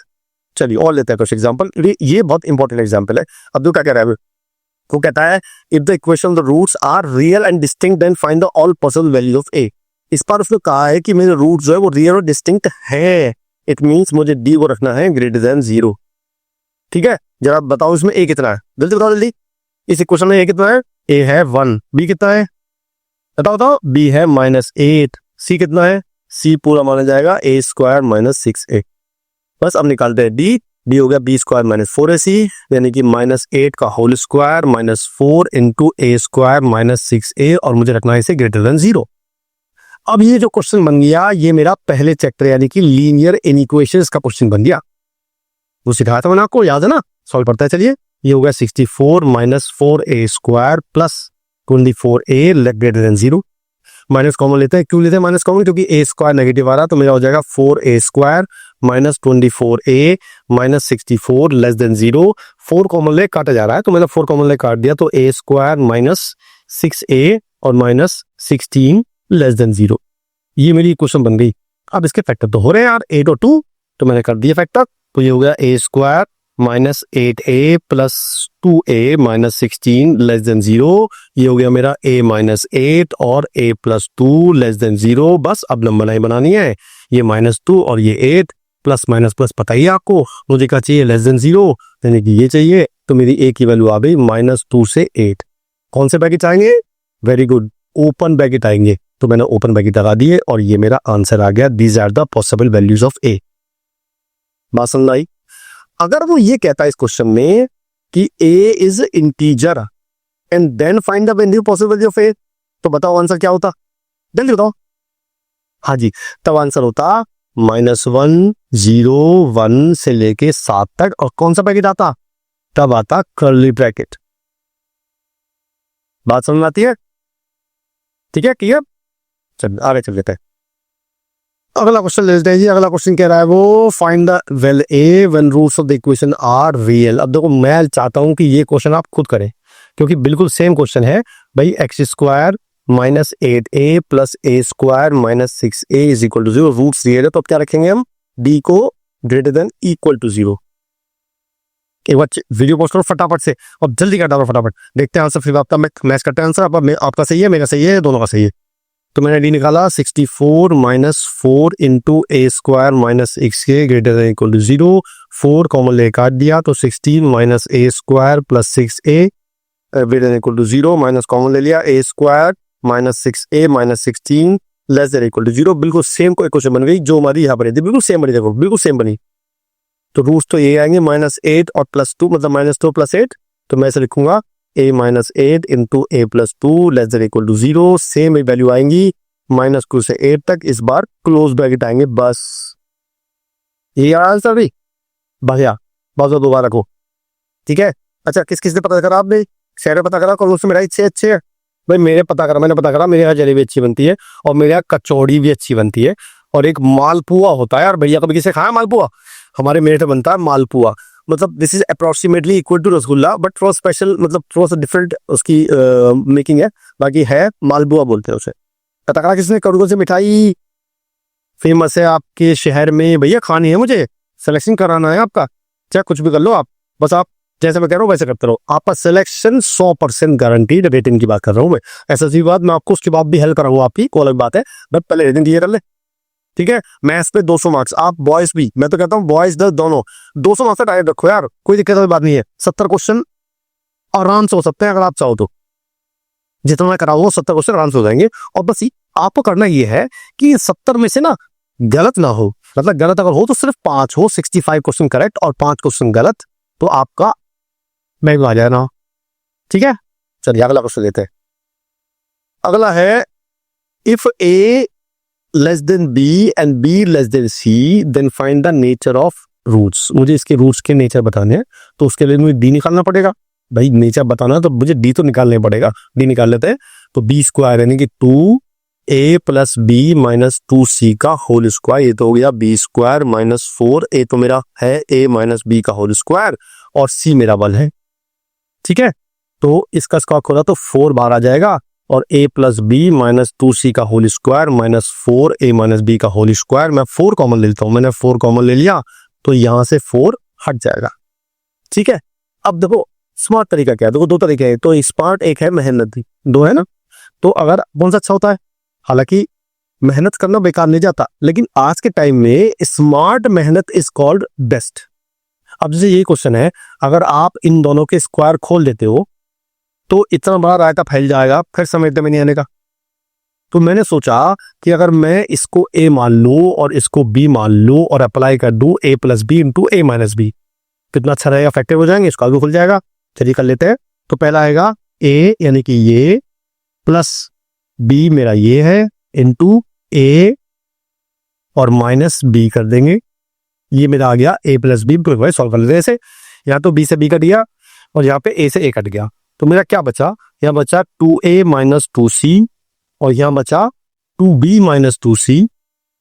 चलिए और लेते हैं कुछ एग्जांपल। ये बहुत इंपॉर्टेंट एग्जांपल है। अब क्या कह रहा है, वो कहता है if the equation the roots are real and distinct then find the all possible values of a। इस बार उसने कहा है कि मेरे रूट्स जो है वो रियल और डिस्टिंक्ट है, इट मीन्स मुझे डी को रखना है ग्रेटर देन 0। ठीक है, जरा बताओ इसमें ए कितना है, जल्दी बताओ जल्दी। इस इक्वेशन में ए कितना है, ए है 1, बी कितना है बताओ बताओ, बी है -8, सी कितना है, सी पूरा माना जाएगा a स्क्वायर -6a। बस अब निकालते हैं डी, डी हो गया b स्क्वायर -4ac, यानी कि -8 का whole square -4 into a square -6a, और मुझे रखना है इसे ग्रेटर देन 0। अब ये जो क्वेश्चन बन गया ये मेरा पहले चैप्टर यानी कि लीनियर इनइक्वेशंस का क्वेश्चन बन गया। वो सिखाया था मैंने आपको, याद है ना, सॉल्व करते हैं चलिए। ये हो गया 64 -4a square plus 24a greater than 0। Minus common लेते हैं, क्यों लेते हैं माइनस कॉमन, क्योंकि a स्क्वायर नेगेटिव आ रहा तो मेरा हो जाएगा 4a square -24a -64 less than 0। 4 common ले काटा जा रहा है तो मैंने 4 कॉमन ले काट दिया, तो a स्क्वायर -6a और -16 लेस देन 0। ये मेरी इक्वेशन बन गई। अब इसके फैक्टर तो हो रहे हैं यार, 8 और 2, तो मैंने कर दिया फैक्टर, तो ये हो गया a square -8a plus 2a -16 less than 0। ये हो गया मेरा a -8 और a प्लस 2 लेस देन 0। बस अब नंबर लाइन बनानी है, ये -2 और ये 8, प्लस माइनस प्लस पता ही है आपको, मुझे क्या चाहिए लेस देन 0, यानी कि ये चाहिए, तो मेरी a की वैल्यू आ गई -2 से 8। कौन से ब्रैकेट आएंगे, वेरी गुड, ओपन ब्रैकेट आएंगे, तो मैंने ओपन ब्रैकेट लगा दिए और ये मेरा आंसर आ गया, these are the possible values of a। बात समझ आई। अगर वो ये कहता है इस क्वेश्चन में कि a is integer and then find the value possible of a, तो बताओ आंसर क्या होता, जल्दी बताओ। हाँ जी, तब आंसर होता -1 0 1 से लेके 7 तक, और कौन सा ब्रैकेट आता, तब आता कर्ली ब्रैकेट। बात समझ में आती है, ठीक है क्लियर। चल आगे चल लेते हैं, अगला क्वेश्चन ले लेते हैं जी। अगला क्वेश्चन कह रहा है वो find the value a when roots of the equation are real. अब देखो मैं चाहता हूं कि ये क्वेश्चन आप खुद करें, क्योंकि बिल्कुल सेम क्वेश्चन है भाई, x square -8a plus a square -6a is equal to 0, roots real है, तो अब क्या रखेंगे हम, d को ग्रेटर देन इक्वल टू 0। एक बार वीडियो पोस्ट करो फटाफट से, अब जल्दी कर डालो फटाफट, देखते हैं आंसर, फिर आपका मैच करते हैं आंसर। अब आपका सही है, मेरा सही है, दोनों का सही है। तो मैंने डी निकाला 64 -4 into a square -6a greater than equal to 0। 4 common ले काट दिया, तो 16 -a square plus 6a greater than equal to 0, minus common ले लिया, a square -6a -16 less than equal to 0। बिल्कुल सेम को इक्वेशन बन गई जो हमारी यहाँ पर थी, बिल्कुल सेम बनी, देखो बिल्कुल सेम बनी। तो रूट्स तो ये आएंगे -8 और +2, मतलब -2 + 8, तो मैं ऐसे लिखूंगा a -8 into a + 2 less than equal to 0। Same value आएंगी -2 से 8 तक, इस बार क्लोज ब्रैकेट आएंगे, बस ये आंसर भी बढ़िया। बहुत दोबारा रखो, ठीक है। अच्छा किस किसने पता करा, आपने शेयर पता करा, कौन उसमें मेरा अच्छे है भाई, मेरे पता करा, मैंने पता करा, मेरे यहाँ जलेबी अच्छी बनती है और मेरे यहाँ कचौड़ी भी अच्छी बनती है, और एक मालपुआ होता है यार, भैया कभी किसे खाया मालपुआ, हमारे मेरे से बनता है मालपुआ, मतलब this is approximately equal to rasgulla, but थोड़ा स्पेशल, मतलब थोड़ा सा डिफरेंट उसकी मेकिंग है, बाकी है मालपुआ बोलते हैं उसे। पता करा किसने, कौन से मिठाई फेमस है आपके शहर में, भैया खानी है मुझे, सिलेक्शन कराना है आपका, चाहे कुछ भी कर लो आप, बस आप जैसे मैं कह रहा हूँ वैसे करते रहो, आपका सिलेक्शन 100% गारंटीड। रेटिंग की बात कर रहा हूँ मैं, ऐसा सी बात, मैं आपको उसके बाद भी हेल्प कराऊंगा आपकी, कोई अलग बात है, बट पहले रेटिंग क्लियर कर ले, ठीक है। मैथ्स पे 200 मार्क्स, आप बॉयज भी, मैं तो कहता हूँ बॉयज दोनों 200 मार्क्स टारगेट रखो यार, कोई दिक्कत वाली बात नहीं है। 70 क्वेश्चन आराम से हो सकते हैं अगर आप चाहो तो, जितना मैं कराऊंगा 70 क्वेश्चन आराम से हो जाएंगे। और बस आपको करना ये है कि 70 में से ना गलत ना हो, मतलब गलत अगर हो तो सिर्फ 5 हो, 65 क्वेश्चन करेक्ट और 5 क्वेश्चन गलत, तो आपका बैंक आ जाए ना, ठीक है। चलिए अगला क्वेश्चन लेते हैं। अगला है if a less than b and b less than c then find the nature of roots. मुझे इसके रूट्स के नेचर बताने हैं, तो उसके लिए मुझे d निकालना पड़ेगा भाई, नेचर बताना तो मुझे d तो निकालना पड़ेगा, d निकाल लेते हैं। तो b स्क्वायर यानी कि 2a + b - 2c का होल स्क्वायर, ये तो हो गया b स्क्वायर -4a, तो मेरा है a - b का होल स्क्वायर और c मेरा 1 है, ठीक है। तो इसका स्क्वायर खोला तो 4 बार आ जाएगा, और a + b - 2c का होल स्क्वायर -4a - b का होल स्क्वायर, मैं 4 कॉमन ले लेता हूं, मैंने 4 कॉमन ले लिया, तो यहां से 4 हट जाएगा, ठीक है। अब देखो स्मार्ट तरीका क्या है, देखो 2 तरीके हैं, तो स्मार्ट एक है, मेहनती 2 है ना। तो अगर कौन सा अच्छा होता है, हालांकि मेहनत करना बेकार नहीं जाता, लेकिन आज के टाइम में स्मार्ट मेहनत इज कॉल्ड बेस्ट। अब जैसे ये क्वेश्चन है, अगर आप इन दोनों के स्क्वायर खोल देते हो तो इतना बड़ा रायता फैल जाएगा, फिर समेटने में नहीं आने का। तो मैंने सोचा कि अगर मैं इसको a मान लूं और इसको b मान लूं और अप्लाई कर दूं a plus b into a minus b, कितना अच्छा रहेगा, इफेक्टिव हो जाएंगे, इसका भी खुल जाएगा। चलिए कर लेते हैं। तो पहला आएगा a यानी कि ये प्लस b मेरा ये है इंटू a और माइनस b कर देंगे। ये मेरा आ गया a प्लस बी, सॉल्व कर लेते हैं इसे। यहाँ तो b से b कट गया और यहाँ पे a से a कट गया, तो मेरा क्या बचा, यहाँ बचा 2a माइनस 2c और यहाँ बचा 2b माइनस 2c।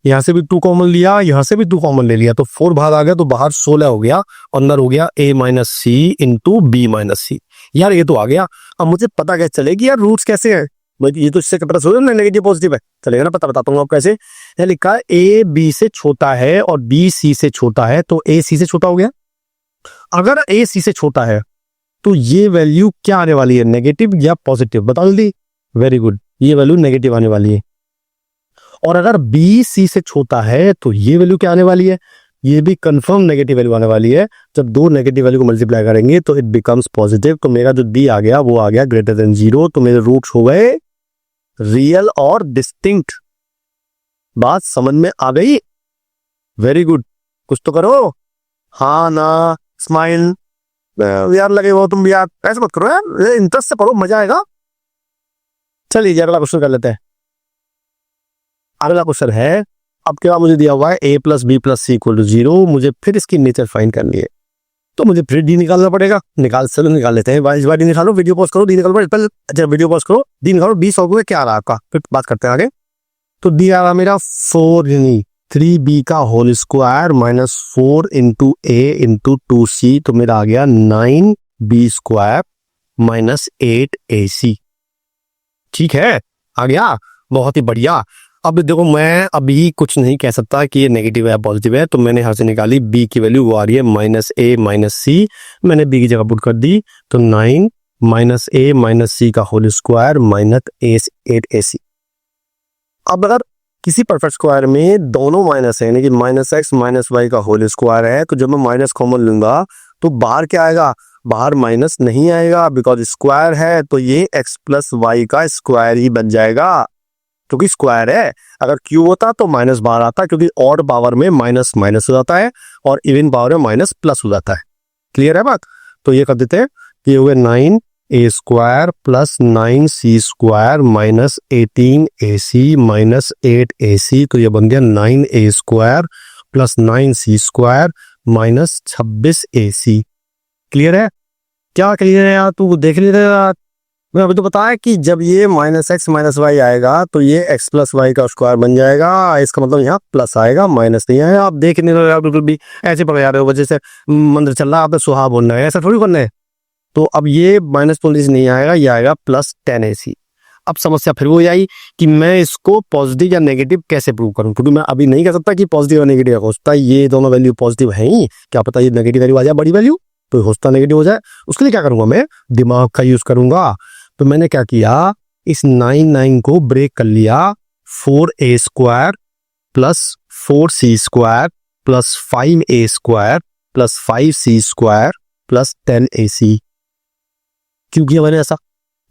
यहाँ से भी 2 कॉमन लिया, यहाँ से भी 2 कॉमन ले लिया, तो 4 बाहर आ गया, तो बाहर 16 हो गया, अंदर हो गया a minus c into b minus c. यार ये तो आ गया। अब मुझे पता कैसे चलेगी यार रूट्स कैसे हैं, ये तो इससे पता चलो ना नेगेटिव पॉजिटिव है, चलेगा ना पता, बताता हूँ आपको कैसे। यहाँ लिखा है a b से छोटा है और b c से छोटा है, तो a c से छोटा हो गया। अगर a c से छोटा है तो ये वैल्यू क्या आने वाली है, नेगेटिव या पॉजिटिव, बता जल्दी। वेरी गुड, ये वैल्यू नेगेटिव आने वाली है। और अगर बी सी से छोटा है तो ये वैल्यू क्या आने वाली है, ये भी कंफर्म नेगेटिव वैल्यू आने वाली है। जब दो नेगेटिव वैल्यू को मल्टीप्लाई करेंगे तो इट बिकम्स पॉजिटिव। तो मेरा जो बी आ गया वो आ गया ग्रेटर देन 0। तो मेरे रूट्स हो गए रियल और डिस्टिंक्ट। बात समझ में आ गई? वेरी गुड, कुछ तो करो। हाँ ना, स्माइल यार लगे वो तुम यार, ऐसे मत करो यार, इंटरेस्ट से पढ़ो, मजा आएगा। चलिए अगला क्वेश्चन कर लेते हैं। अगला क्वेश्चन है, अब क्या मुझे दिया हुआ है a plus b plus c equal to 0, मुझे फिर इसकी नेचर फाइंड करनी है, तो मुझे फिर डी निकालना पड़ेगा। चलो निकाल लेते हैं, इस बार डी निकालो, वीडियो पॉज करो, डी निकालो पहले। अच्छा वीडियो पॉज करो, डी निकालो, 20 हो गए, क्या आ रहा है आपका, फिर बात करते हैं आगे। तो डी आ रहा मेरा 4 यानी 3b का whole square minus 4 into a into 2c, तो मेरा आ गया 9b स्क्वायर माइनस 8ac। ठीक है, आ गया, बहुत ही बढ़िया। अब देखो मैं अभी कुछ नहीं कह सकता कि ये नेगेटिव है पॉजिटिव है, तो मैंने यहाँ से निकाली b की वैल्यू, वो आ रही है माइनस a माइनस सी। मैंने b की जगह पुट कर दी, तो 9 माइनस a माइनस सी का होल स्क्वायर माइनस 8ac। अब अगर किसी परफेक्ट स्क्वायर में दोनों माइनस है, यानी कि माइनस एक्स माइनस वाई का होल स्क्वायर है, तो जब मैं माइनस कॉमन लूंगा तो बाहर क्या आएगा, बाहर माइनस नहीं आएगा, बिकॉज स्क्वायर है, तो ये x प्लस वाई का स्क्वायर ही बन जाएगा, क्योंकि स्क्वायर है। अगर क्यूब होता तो माइनस बाहर आता, क्योंकि ऑड पावर में माइनस माइनस हो जाता है और इवन पावर में माइनस प्लस हो जाता है। क्लियर है बात? तो ये कर देते हैं, ये हुए 9a square plus 9c square minus 18ac minus 8ac, तो ये बन गया 9a square plus 9c square minus 26ac। Clear है? क्या क्लियर है यार, तू देख ले यार। मैं अभी तो बताया कि जब ये माइनस एक्स माइनस वाई आएगा तो ये एक्स प्लस वाई का स्क्वायर बन जाएगा, इसका मतलब यहाँ प्लस आएगा, माइनस नहीं आएगा। आप देख नहीं रहे बिल्कुल भी, ऐसे पकड़ जा रहे हो, वजह से मंत्र चल रहा है, आप सुहा बोल रहे हैं, ऐसा थोड़ी करना है। तो अब ये माइनस पोलिस नहीं आएगा, ये आएगा प्लस 10ac। अब समस्या फिर वो आई कि मैं इसको पॉजिटिव या नेगेटिव कैसे प्रूव करूं, क्योंकि मैं अभी नहीं कह सकता कि पॉजिटिव या नेगेटिव हो सकता है ये दोनों वैल्यू पॉजिटिव है ही, क्या पता ये नेगेटिव वैल्यू आ जाए, बड़ी वैल्यू, तो हो सकता नेगेटिव हो जाए। उसके लिए क्या करूंगा, मैं दिमाग का यूज करूंगा। तो मैंने क्या किया, इस 9 को ब्रेक कर लिया, 4a square plus 4c square plus 5a square plus 5c square plus 10ac। क्यों किया मैंने ऐसा?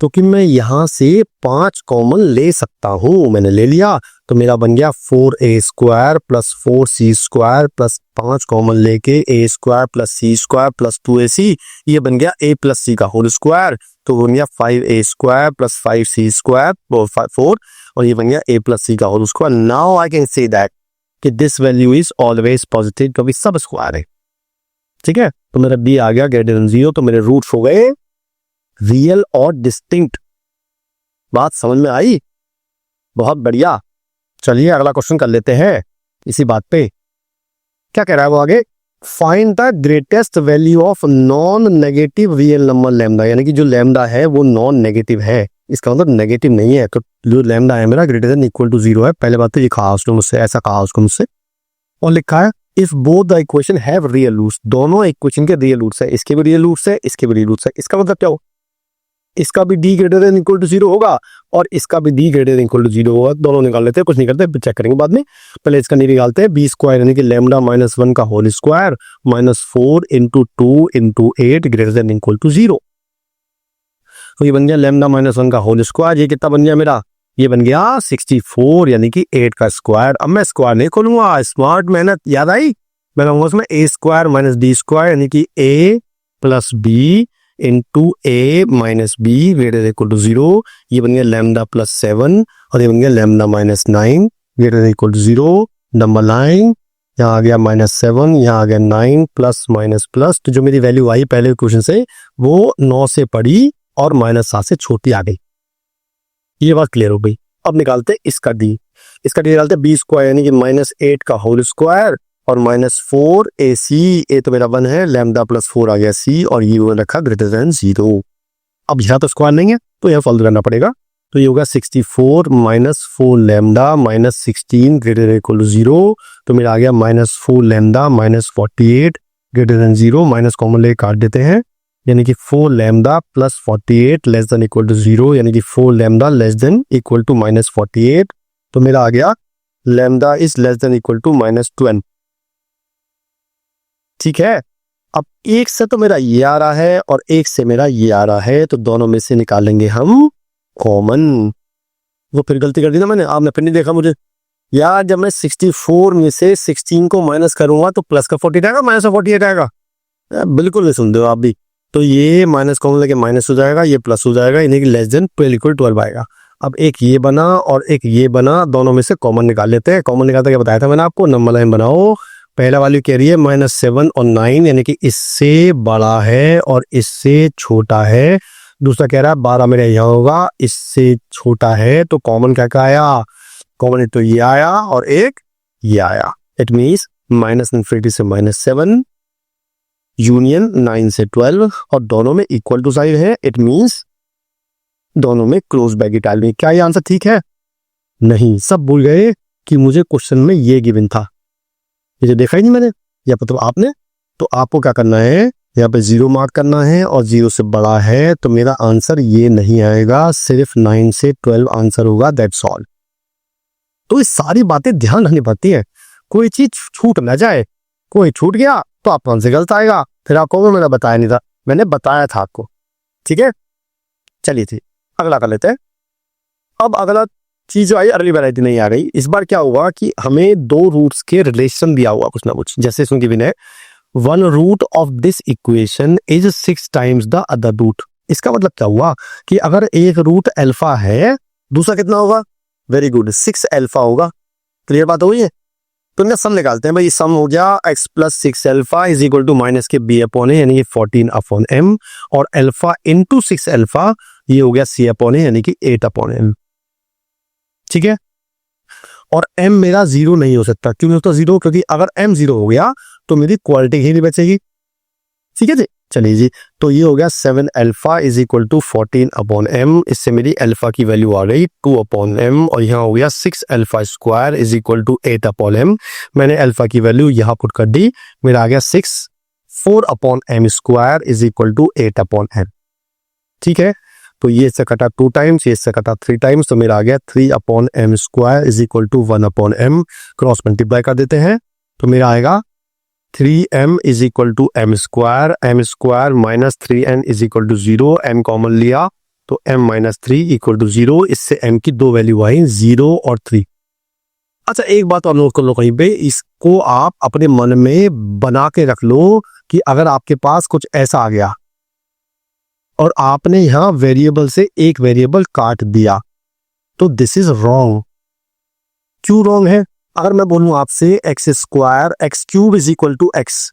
क्योंकि मैं यहां से 5 कॉमन ले सकता हूं, मैंने ले लिया, तो मेरा बन गया 4a square plus 4c square plus 5 common लेके a square plus c square plus 2ac, ये बन गया a प्लस c का होल स्क्वायर, तो बन गया 5a square plus 5c square 4, और ये बन गया a प्लस c का whole square. Now I can say that कि this value is always positive, क्योंकि सब स्क्वायर है। ठीक है, तो मेरा b आ गया ग्रेटर देन 0, तो मेरे रूट्स हो गए रियल और डिस्टिंक्ट। बात समझ में आई? बहुत बढ़िया। चलिए अगला क्वेश्चन कर लेते हैं इसी बात पे। क्या कह रहा है वो आगे, find the greatest value of non negative real number lambda, यानी कि जो लैम्डा है वो नॉन नेगेटिव है, इसका मतलब नेगेटिव नहीं है। तो जो लैम्डा है मेरा ग्रेटर देन इक्वल टू 0 है। पहले बात तो ये कहा उसने मुझसे, ऐसा कहा उसको मुझसे, और लिखा है if both the equation have real roots, दोनों इक्वेशन के रियल रूट्स है, इसके भी रियल रूट्स है, इसके भी रियल रूट्स है। इसका मतलब क्या हो, इसका भी d greater than equal to 0 होगा और इसका भी d greater than equal to 0 होगा। दोनों निकाल लेते हैं, कुछ नहीं करते, चेक करेंगे बाद में। पहले इसका नहीं निकालते हैं। बी स्क्वायर यानी कि लैम्डा माइनस 1 का whole square minus 4 into 2 into 8 greater than equal to 0। तो ये बन गया लैम्डा माइनस 1 का होल स्क्वायर। ये कितना बन गया मेरा? ये बन गया 64 यानी कि 8 का स्क्वायर। अब मैं स्क्वायर नहीं खोलूंगा, स्मार्ट मेहनत याद आई। मैं कहूंगा उसमें a square minus d square यानी कि a plus b into a minus b greater equal to 0। ये बन गया लैम्डा प्लस 7 और ये बन गया lambda minus 9 greater equal to 0। Number line यहाँ आ गया माइनस 7, यहाँ आ गया 9 प्लस माइनस प्लस। तो जो मेरी वैल्यू आई पहले क्वेश्चन से वो 9 से बड़ी और माइनस 7 से छोटी आ गई। ये बात क्लियर हो गई। अब निकालते इसका डी। इसका डी निकालते बी स्क्वायर यानी कि माइनस 8 का होल स्क्वायर और माइनस 4 ए सी। ए तो मेरा 1 है, लैम्डा प्लस 4 आ गया सी और ये रखा ग्रेटर देन 0। अब यहाँ तो स्क्वायर नहीं है तो यह सॉल्व करना पड़ेगा। तो ये होगा 64 minus 4 lambda minus 16 greater equal to 0। तो मेरा आ गया minus 4 lambda minus 48 greater than 0। Minus common ले काट देते हैं यानी कि 4 lambda plus 48 less than equal to 0 यानी कि 4 lambda less than equal to minus 48। तो मेरा आ गया lambda is less than equal to minus 12। ठीक है। अब एक से तो मेरा ये आ रहा है और एक से मेरा ये आ रहा है, तो दोनों में से निकालेंगे हम कॉमन। वो फिर गलती कर दी ना मैंने, आपने फिर नहीं देखा मुझे यार। जब मैं 64 में से 16 को माइनस करूंगा तो प्लस का 48 आएगा, माइनस का 48 आएगा। बिल्कुल नहीं सुनते हो आप भी। तो ये माइनस कॉमन लेके माइनस हो जाएगा, ये प्लस हो जाएगा, यानी कि लेस देन 12 इक्वल 12 आएगा। अब एक ये बना और एक ये बना, दोनों में से कॉमन निकाल लेते हैं। कॉमन निकालते क्या बताया था मैंने आपको, नंबर लाइन बनाओ। पहला वाली कह रही है माइनस 7 और 9 यानी कि इससे बड़ा है और इससे छोटा है। दूसरा कह रहा है 12 मेरा यहाँ होगा, इससे छोटा है। तो कॉमन क्या क्या आया? कॉमन तो ये आया और एक ये आया। इट मीन्स माइनस इन्फिनिटी से माइनस 7 यूनियन 9 से 12 और दोनों में इक्वल टू साइन है। इट मीन्स दोनों में क्लोज ब्रैकेट डाल में। क्या ये आंसर ठीक है? नहीं, सब भूल गए कि मुझे क्वेश्चन में ये गिवन था। ये जो देखा ही नहीं मैंने या मतलब आपने, तो आपको क्या करना है, यहाँ पे 0 मार्क करना है और 0 से बड़ा है। तो मेरा आंसर ये नहीं आएगा, सिर्फ 9 से 12 आंसर होगा। That's all. तो ये सारी बातें ध्यान रखनी पड़ती है, कोई चीज छूट ना जाए। कोई छूट गया तो आप आंसर गलत आएगा, फिर आपको मैंने बताया नहीं था, मैंने बताया था आपको। ठीक है, चलिए ठीक, अगला कर लेते हैं। अब अगला चीज जो आई अगली वैरायटी नहीं आ गई। इस बार क्या हुआ कि हमें दो रूट्स के रिलेशन दिया हुआ कुछ ना कुछ। जैसे इसमें गिवन है 1 root of this equation is 6 times the other root. इसका मतलब क्या हुआ कि अगर एक रूट अल्फा है, दूसरा कितना होगा? वेरी गुड, 6 अल्फा होगा। क्लियर बात हुई है? तो इनका सम निकालते हैं भाई। सम हो गया x plus 6 alpha is equal to minus के b अपॉन ए यानी कि 14 अपॉन m और अल्फा इंटू 6 अल्फा ये हो गया c अपॉन ए यानी कि 8 अपॉन m। ठीक है, और m मेरा 0 नहीं हो सकता। क्यों नहीं होता 0? क्योंकि अगर m 0 हो गया तो मेरी क्वालिटी ही नहीं बचेगी। ठीक है जी, चलिए जी। तो ये हो गया 7 alpha is equal to 14 upon m। इससे मेरी अल्फा की वैल्यू आ गई 2 अपॉन m और यहाँ हो गया 6 alpha square is equal to 8 upon m। मैंने अल्फा की वैल्यू यहाँ पुट कर दी, मेरा आ गया 4 upon m square is equal to 8 upon m। ठीक है, तो ये इससे कटा 2 टाइम्स, ये इससे कटा 3 टाइम्स, तो मेरा आ गया 3 upon m square is equal to 1 upon m। Cross multiply कर देते हैं तो मेरा आएगा 3m is equal to m square minus 3n is equal to 0। m common लिया तो m माइनस 3 इक्वल टू 0। इससे m की दो वैल्यू आई 0 और 3। अच्छा, एक बात आप लोग कर लो कहीं पे, इसको आप अपने मन में बना के रख लो कि अगर आपके पास कुछ ऐसा आ गया और आपने यहां वेरिएबल से एक वेरिएबल काट दिया तो दिस इज रॉन्ग। क्यों रॉन्ग है? अगर मैं बोलूं आपसे x square x cube is equal to x,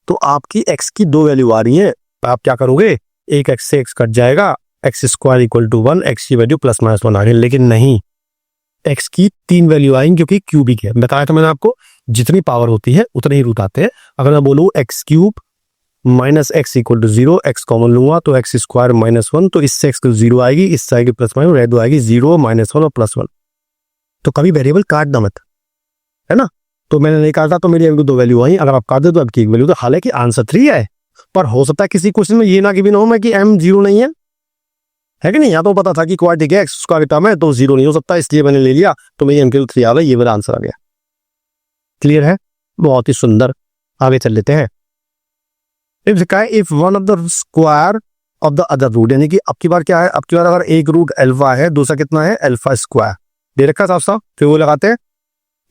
तो आपकी एक्स की दो वैल्यू आ रही है, आप क्या करोगे? एक एक्स से एक्स कट जाएगा, x square equal to 1, x की वैल्यू प्लस माइनस 1 आ रही है। लेकिन नहीं, एक्स की 3 वैल्यू आएंगी क्योंकि क्यूबिक है। बताया था मैंने आपको, जितनी पावर होती है उतने ही रूट आते हैं। अगर मैं बोलूं x cube minus x equal to 0, x common लूंगा तो एक्स स्क्वायर माइनस 1, तो इससे एक्स को 0 आएगी, इससे आएगी प्लस माइनस, रेड आएगी 0 माइनस 1 और प्लस 1। तो कभी वेरिएबल काटना मत, है ना। तो मैंने नहीं काटा तो मेरी दो वैल्यू आई, अगर आप काट दे तो आपकी एक वैल्यू। तो हालांकि आंसर 3 है, पर हो सकता है किसी क्वेश्चन में ये ना कि भी ना हो मैं कि m 0 नहीं है, है कि नहीं? यहाँ तो पता था कि क्वाड्रेटिक है, एक्स स्क्वायर टर्म है तो जीरो नहीं हो सकता, इसलिए मैंने ले लिया, तो मेरी एम 3 आ गई, ये मेरा आंसर आ गया। क्लियर है? बहुत ही सुंदर। आगे चल लेते हैं। If one of the square of the other root, यानी कि अब की बार क्या है, अब की बार अगर एक रूट अल्फा है, दूसरा कितना है अल्फा स्क्वायर, दे रखा साफ साफ, फिर वो लगाते हैं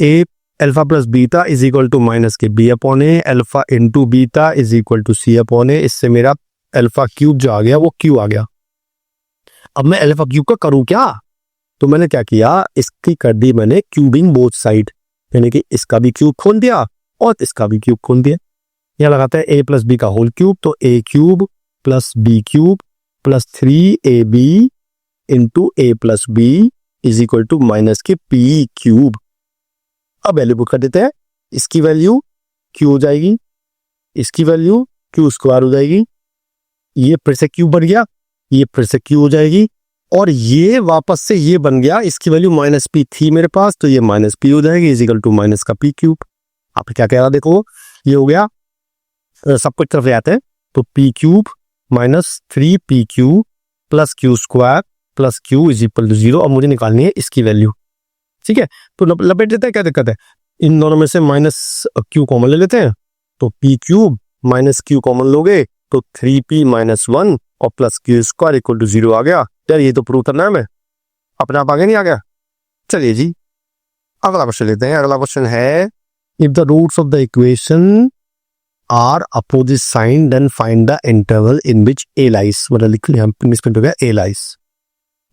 a alpha plus beta is equal to minus के b upon a, alpha into beta is equal to c upon a. इससे मेरा अल्फा क्यूब जो आ गया वो क्यू आ गया। अब मैं अल्फा क्यूब का करूं क्या? तो मैंने क्या किया, इसकी कर दी मैंने क्यूबिंग बोथ साइड, यानी कि इसका भी क्यूब खोल दिया और इसका भी क्यूब खोल दिया। यह लगाता है ए प्लस बी का होल क्यूब, तो a cube plus b cube plus 3ab into a plus b is equal to minus के पी क्यूब। अब वैल्यू पुट कर देते हैं, इसकी वैल्यू क्यू हो जाएगी, इसकी वैल्यू क्यू स्क्वायर हो जाएगी, ये फिर से क्यू बन गया, ये फिर से क्यू हो जाएगी, और ये वापस से ये बन गया, इसकी वैल्यू माइनस पी थी मेरे पास, तो ये माइनस पी हो जाएगी इज इक्वल टू माइनस का पी क्यूब। आप क्या कह रहा देखो, ये हो गया, सब कुछ तरफ ले आते हैं, तो p cube minus 3p q plus q square plus q is equal to 0। अब मुझे निकालनी है इसकी वैल्यू, ठीक है? तो लपेट देते हैं, क्या दिक्कत है, इन दोनों में से माइनस क्यू कॉमन ले लेते हैं, तो p cube minus q common लोगे तो 3p माइनस 1 और plus q square equal to 0 आ गया। यार ये तो प्रूव करना है, मैं अपने आप आगे नहीं आ गया। चलिए जी अगला क्वेश्चन लेते हैं। अगला क्वेश्चन है, if the roots of the equation are opposite sign then find the interval in which a lies. मतलब लिख लिया मिसप्रिंट हो गया, ए लाइज।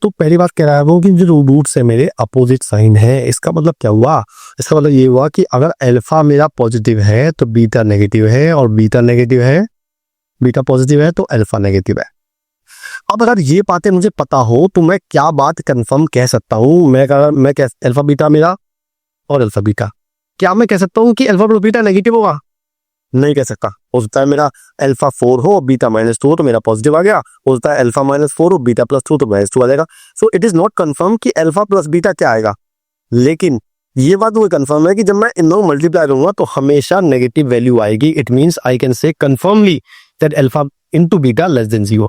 तो पहली बात कह रहा है वो कि जो रूट्स है मेरे अपोजिट साइन है, इसका मतलब क्या हुआ? इसका मतलब ये हुआ कि अगर अल्फा मेरा पॉजिटिव है तो बीटा नेगेटिव है, और बीटा नेगेटिव है, बीटा पॉजिटिव है तो अल्फा नेगेटिव है। अब अगर ये बातें मुझे पता हो तो मैं क्या बात कंफर्म कह सकता हूं, मैं अल्फा बीटा मेरा और अल्फा बीटा, क्या मैं कह सकता हूं कि अल्फा प्लस बीटा नेगेटिव होगा? नहीं कह सकता। हो सकता है मेरा अल्फा 4 हो बीटा -2 हो तो मेरा पॉजिटिव आ गया, हो सकता है अल्फा -4 हो बीटा +2 तो -2 आ जाएगा। So it is not confirm कि अल्फा प्लस बीटा क्या आएगा, लेकिन ये बात मुझे कंफर्म है कि जब मैं इन दोनों मल्टीप्लाई करूंगा तो हमेशा नेगेटिव वैल्यू आएगी। इट मींस आई कैन से कंफर्मली that alpha into beta less than 0।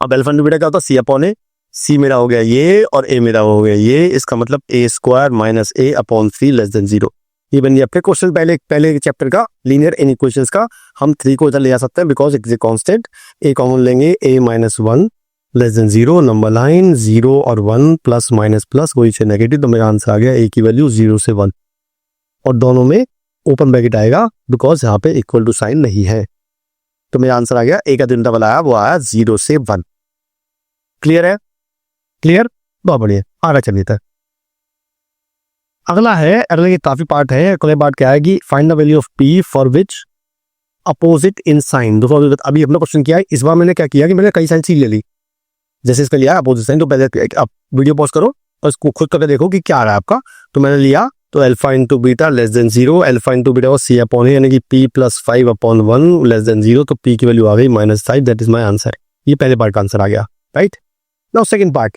अब अल्फा इनटू बीटा क्या होता है, सी अपॉन ए, सी मेरा हो गया ये और ए मेरा हो गया ये, इसका मतलब ए स्क्वायर माइनस ए अपॉन 3 लेस देन 0। ये बन गया फिर क्वेश्चन पहले चैप्टर का लिनियर इनइक्वेशंस का। हम 3 को इधर ले आ सकते हैं because it is a constant. A common लेंगे, a -1 less than 0, number line 0 और 1 प्लस माइनस प्लस वही से नेगेटिव, तो मेरा आंसर आ गया a की वैल्यू 0 से 1, और दोनों में ओपन ब्रैकेट आएगा बिकॉज यहाँ पे इक्वल टू साइन नहीं है। तो मेरा आंसर आ गया a का जो इंटरवल आया वो आया 0 से 1। क्लियर है? क्लियर, बहुत बढ़िया। आगे चलिए था अगला है, अगले ये काफी पार्ट है। अगले पार्ट क्या है कि find the value of p for which opposite in sign. देखो अभी अपना क्वेश्चन किया है, इस बार मैंने क्या किया कि मैंने कई साइन सीख ले ली। जैसे इसका लिया अपोजिट साइन, तो पहले आप वीडियो पॉज करो और इसको खुद करके देखो कि क्या आ रहा है आपका। तो मैंने लिया तो alpha into beta less than 0, alpha into beta और सी अपॉन ए, यानी कि p + 5 अपॉन 1 लेस देन 0, तो p की वैल्यू आ गई -5। That is my answer. ये पहले पार्ट का आंसर आ गया, राइट। नाउ सेकंड पार्ट,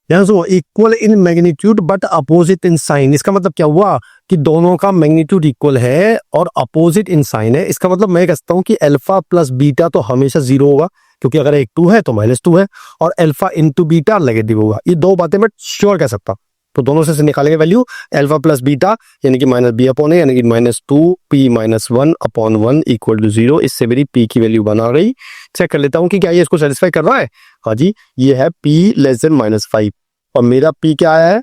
यहाँ से equal in magnitude but opposite in sign. इसका मतलब क्या हुआ कि दोनों का मैग्नीट्यूड इक्वल है और अपोजिट इन साइन है। इसका मतलब मैं कहता हूँ कि अल्फा प्लस बीटा तो हमेशा 0 होगा, क्योंकि अगर एक 2 है तो -2 है, और अल्फा इंटू बीटा नेगेटिव होगा। ये दो बातें मैं श्योर कह सकता हूँ। तो दोनों से निकालेंगे वैल्यू, अल्फा प्लस बीटा यानी कि -b अपॉन ए, यानी कि -2p - 1 अपॉन 1 इक्वल टू 0। इससे मेरी p की वैल्यू बना रही। चेक कर लेता हूँ कि क्या ये इसको सेटिस्फाई कर रहा है। हाँ जी, ये है p लेस देन -5 और मेरा p क्या आया है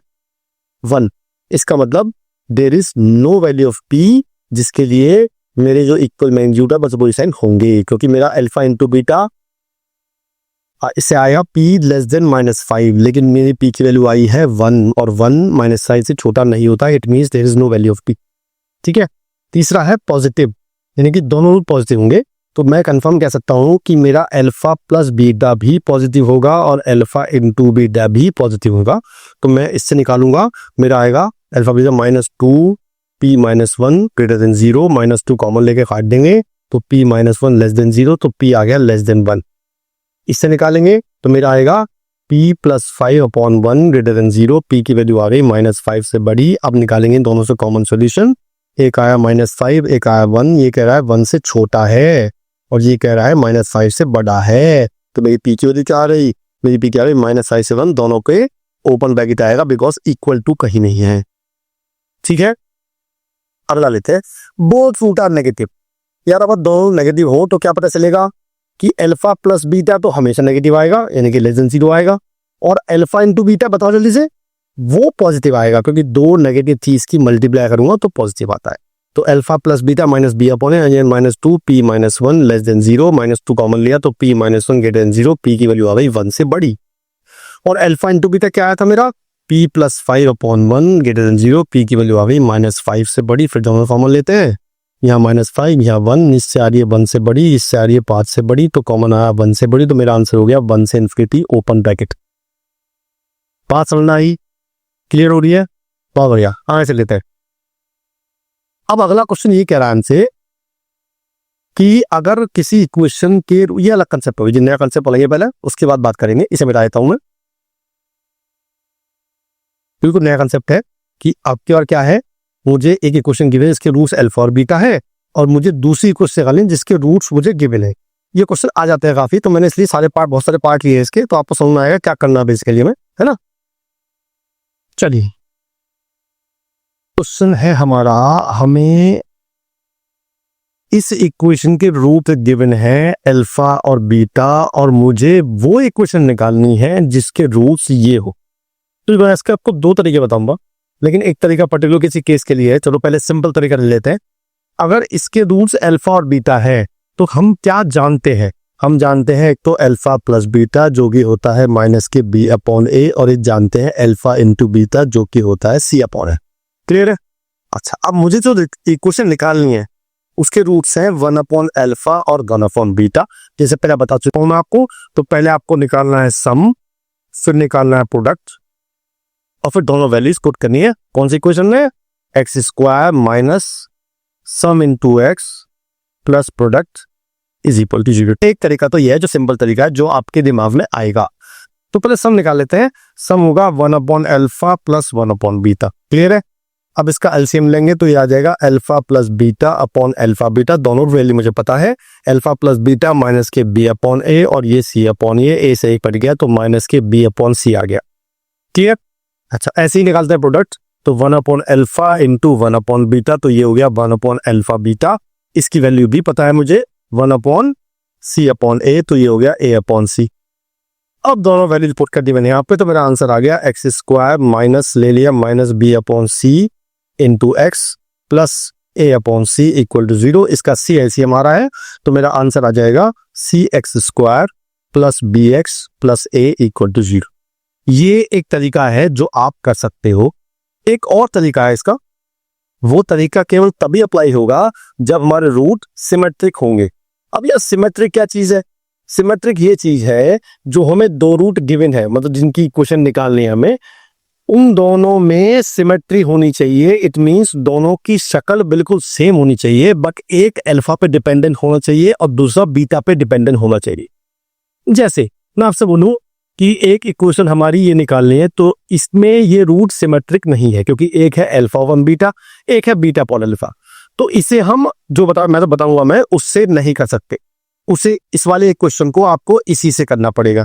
1। इसका मतलब there is no value of p जिसके लिए मेरे जो इक्वल मैग्नीट्यूड है बस वो साइन होंगे, क्योंकि मेरा अल्फा इंटू बीटा इससे आएगा p लेस देन -5, लेकिन मेरी p की वैल्यू आई है 1 और 1 -5 से छोटा नहीं होता। It means there is no value of p। ठीक है। तीसरा है पॉजिटिव, यानी कि दोनों रूट पॉजिटिव होंगे, तो मैं कंफर्म कह सकता हूं कि मेरा अल्फा प्लस बीटा भी पॉजिटिव होगा और अल्फा इंटू बीटा भी पॉजिटिव होगा। तो मैं इससे निकालूंगा, मेरा आएगा alpha beta -2 p - 1 greater than 0, -2 common लेके काट देंगे तो p - 1 लेस देन 0, तो p आ गया लेस देन 1। इससे निकालेंगे तो मेरा आएगा p + 5 upon 1 greater than 0, p की वैल्यू आ गई -5 से बड़ी। अब निकालेंगे दोनों से कॉमन सॉल्यूशन, एक आया -5, एक आया 1, ये कह रहा है 1 से छोटा है और ये कह रहा है -5 से बड़ा है। तो मेरी p की वैल्यू क्या आ रही, मेरी पी क्या है -i7, दोनों के ओपन ब्रैकेट आएगा बिकॉज इक्वल टू कहीं नहीं है। ठीक है, अगला लेते हैं, बोथ रूट आर नेगेटिव। यार अगर दोनों नेगेटिव हो तो क्या पता चलेगा कि अल्फा प्लस बीटा तो हमेशा नेगेटिव आएगा, यानी कि लेस देन 0 आएगा, और अल्फा इंटू बीटा बताओ जल्दी से, वो पॉजिटिव आएगा क्योंकि दो नेगेटिव चीज की मल्टीप्लाई करूंगा तो पॉजिटिव आता है। तो alpha plus beta minus b upon -2 p -1 less than 0, -2 common लिया तो p -1 ग्रेटर देन 0, p की वैल्यू आ गई 1 से बड़ी। और अल्फा इंटू बीटा क्या आया था मेरा, p + 5/1 ग्रेटर देन 0, p की वैल्यू आ गई -5 से बड़ी। फिर दोनों कॉमन लेते हैं, यहाँ -5, यहाँ 1, इससे आ रही है 1 से बड़ी, इससे आ रही है 5 से बड़ी, तो कॉमन आया 1 से बड़ी, तो मेरा आंसर हो गया 1 से इन्फिनिटी ओपन ब्रैकेट। बात समझना आई, क्लियर हो रही है? बहुत बढ़िया, आगे से लेते हैं। अब अगला क्वेश्चन ये कह रहा है हमसे कि अगर किसी इक्वेशन के, ये अलग कंसेप्ट होगी, नया कंसेप्ट पढ़ेंगे पहले, उसके बाद बात करेंगे, इसे मिटा देता हूं मैं। बिल्कुल नया कंसेप्ट है कि आपके और क्या है, मुझे एक इक्वेशन गिवन है जिसके रूट्स अल्फा और बीटा है, और मुझे दूसरी इक्वेशन निकालनी है जिसके रूट्स मुझे गिवन है। ये क्वेश्चन आ जाते हैं काफी, तो मैंने इसलिए बहुत सारे पार्ट लिए इसके, तो आपको समझ में आएगा क्या करना है बेसिकली में, है ना। चलिए, क्वेश्चन है हमारा, हमें इस इक्वेशन के रूट गिवन है अल्फा और बीटा, और मुझे वो इक्वेशन निकालनी है जिसके रूट्स ये हो। तो मैं इसका आपको दो तरीके बताऊंगा, लेकिन एक तरीका पर्टिकुलर किसी केस के लिए है। चलो पहले सिंपल तरीका ले लेते हैं। अगर इसके रूट्स अल्फा और बीटा है तो हम क्या जानते हैं, हम जानते हैं एक तो अल्फा प्लस बीटा जो कि होता है -b/a, और एक जानते हैं अल्फा इंटू बीटा जो कि होता है c/a। क्लियर है? अच्छा, अब मुझे जो इक्वेशन निकालनी है उसके रूट्स हैं 1/अल्फा और 1/बीटा। जैसे पहले बता चुका हूं मैं आपको, तो पहले आपको निकालना है सम, फिर निकालना है प्रोडक्ट, और फिर दोनों वैल्यूज पुट करनी है। कौन सी इक्वेशन है? x² minus sum into x plus product is equal to 0। एक तरीका तो यह है जो सिंपल तरीका है, जो आपके दिमाग में आएगा। तो पहले सम निकाल लेते हैं। सम होगा 1/अल्फा प्लस 1/बीटा। क्लियर है? अब इसका एलसीएम लेंगे तो ये आ जाएगा alpha plus beta upon alpha beta, दोनों वैल्यू मुझे पता है। अल्फा प्लस बीटा माइनस के b/a, और ये c/a, a से 1 कट गया तो माइनस के b/c आ गया। क्लियर? अच्छा, ऐसे ही निकालते हैं प्रोडक्ट, तो 1/अल्फा इंटू 1/बीटा, तो ये हो गया 1/अल्फा बीटा। इसकी वैल्यू भी पता है मुझे, 1/c/a, तो ये हो गया a/c। अब दोनों वैल्यू पुट कर दी मैंने यहाँ पे, तो मेरा आंसर आ गया x² माइनस ले लिया -b/c into x plus a/c equal to 0। इसका c एलसीएम आ रहा है, तो मेरा आंसर आ जाएगा cx² plus bx plus a equal to 0। ये एक तरीका है जो आप कर सकते हो। एक और तरीका है इसका, वो तरीका केवल तभी अप्लाई होगा जब हमारे रूट सिमेट्रिक होंगे। अब यह सिमेट्रिक क्या चीज है? सिमेट्रिक ये चीज है जो हमें दो रूट गिवन है, मतलब जिनकी इक्वेशन निकालनी है हमें, उन दोनों में सिमेट्री होनी चाहिए। इट मींस दोनों की शक्ल बिल्कुल सेम होनी चाहिए, बट एक अल्फा पे डिपेंडेंट होना चाहिए और दूसरा बीटा पे डिपेंडेंट होना चाहिए। जैसे मैं आपसे बोलूं कि एक इक्वेशन हमारी ये निकालनी है, तो इसमें ये रूट सिमेट्रिक नहीं है क्योंकि एक है अल्फा 1 बीटा, एक है बीटा अपॉन अल्फा। तो इसे हम जो मैं तो बताऊंगा, मैं उससे नहीं कर सकते। उसे इस वाले इक्वेशन को आपको इसी से करना पड़ेगा।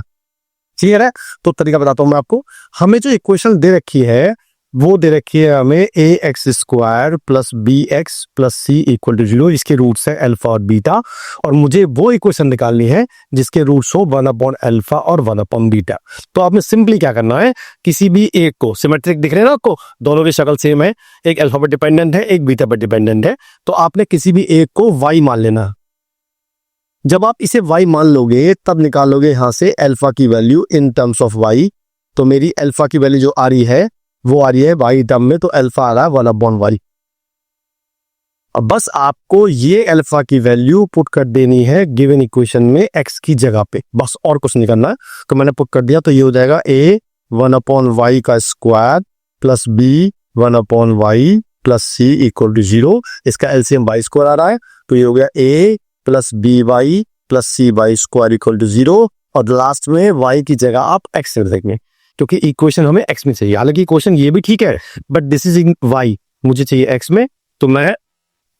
क्लियर है? तो तरीका बताता हूं मैं आपको। हमें जो इक्वेशन दे रखी है वो दे रखी है हमें ax² plus bx plus c equal to 0। इसके रूट्स है अल्फा और बीटा, और मुझे वो इक्वेशन निकालनी है जिसके रूट्स हो 1/अल्फा और 1/बीटा। तो आपने सिंपली क्या करना है, किसी भी एक को, सिमेट्रिक दिख रहे हैं ना आपको, दोनों की शक्ल सेम है, एक अल्फा पर डिपेंडेंट है, एक बीटा पर डिपेंडेंट है, तो आपने किसी भी एक को y मान लेना। जब आप इसे y मान लोगे तब निकालोगे यहां से अल्फा की value in terms of y। तो मेरी अल्फा की वैल्यू जो आ रही है वो आ रही है y टर्म में, तो अल्फा आ रहा है 1/y। अब बस आपको ये अल्फा की वैल्यू पुट कर देनी है गिवन इक्वेशन में x की जगह पे, बस और कुछ नहीं करना है। तो मैंने पुट कर दिया, तो ये हो जाएगा a 1/y का square plus b 1/y plus c equal to 0। इसका एलसीएम y² आ रहा है, तो ये हो गया a plus by plus c/² equal to 0। और लास्ट में y की जगह आप x रख देंगे क्योंकि इक्वेशन हमें x में चाहिए। हालांकि इक्वेशन ये भी ठीक है, but this is in y, मुझे चाहिए x में, तो मैं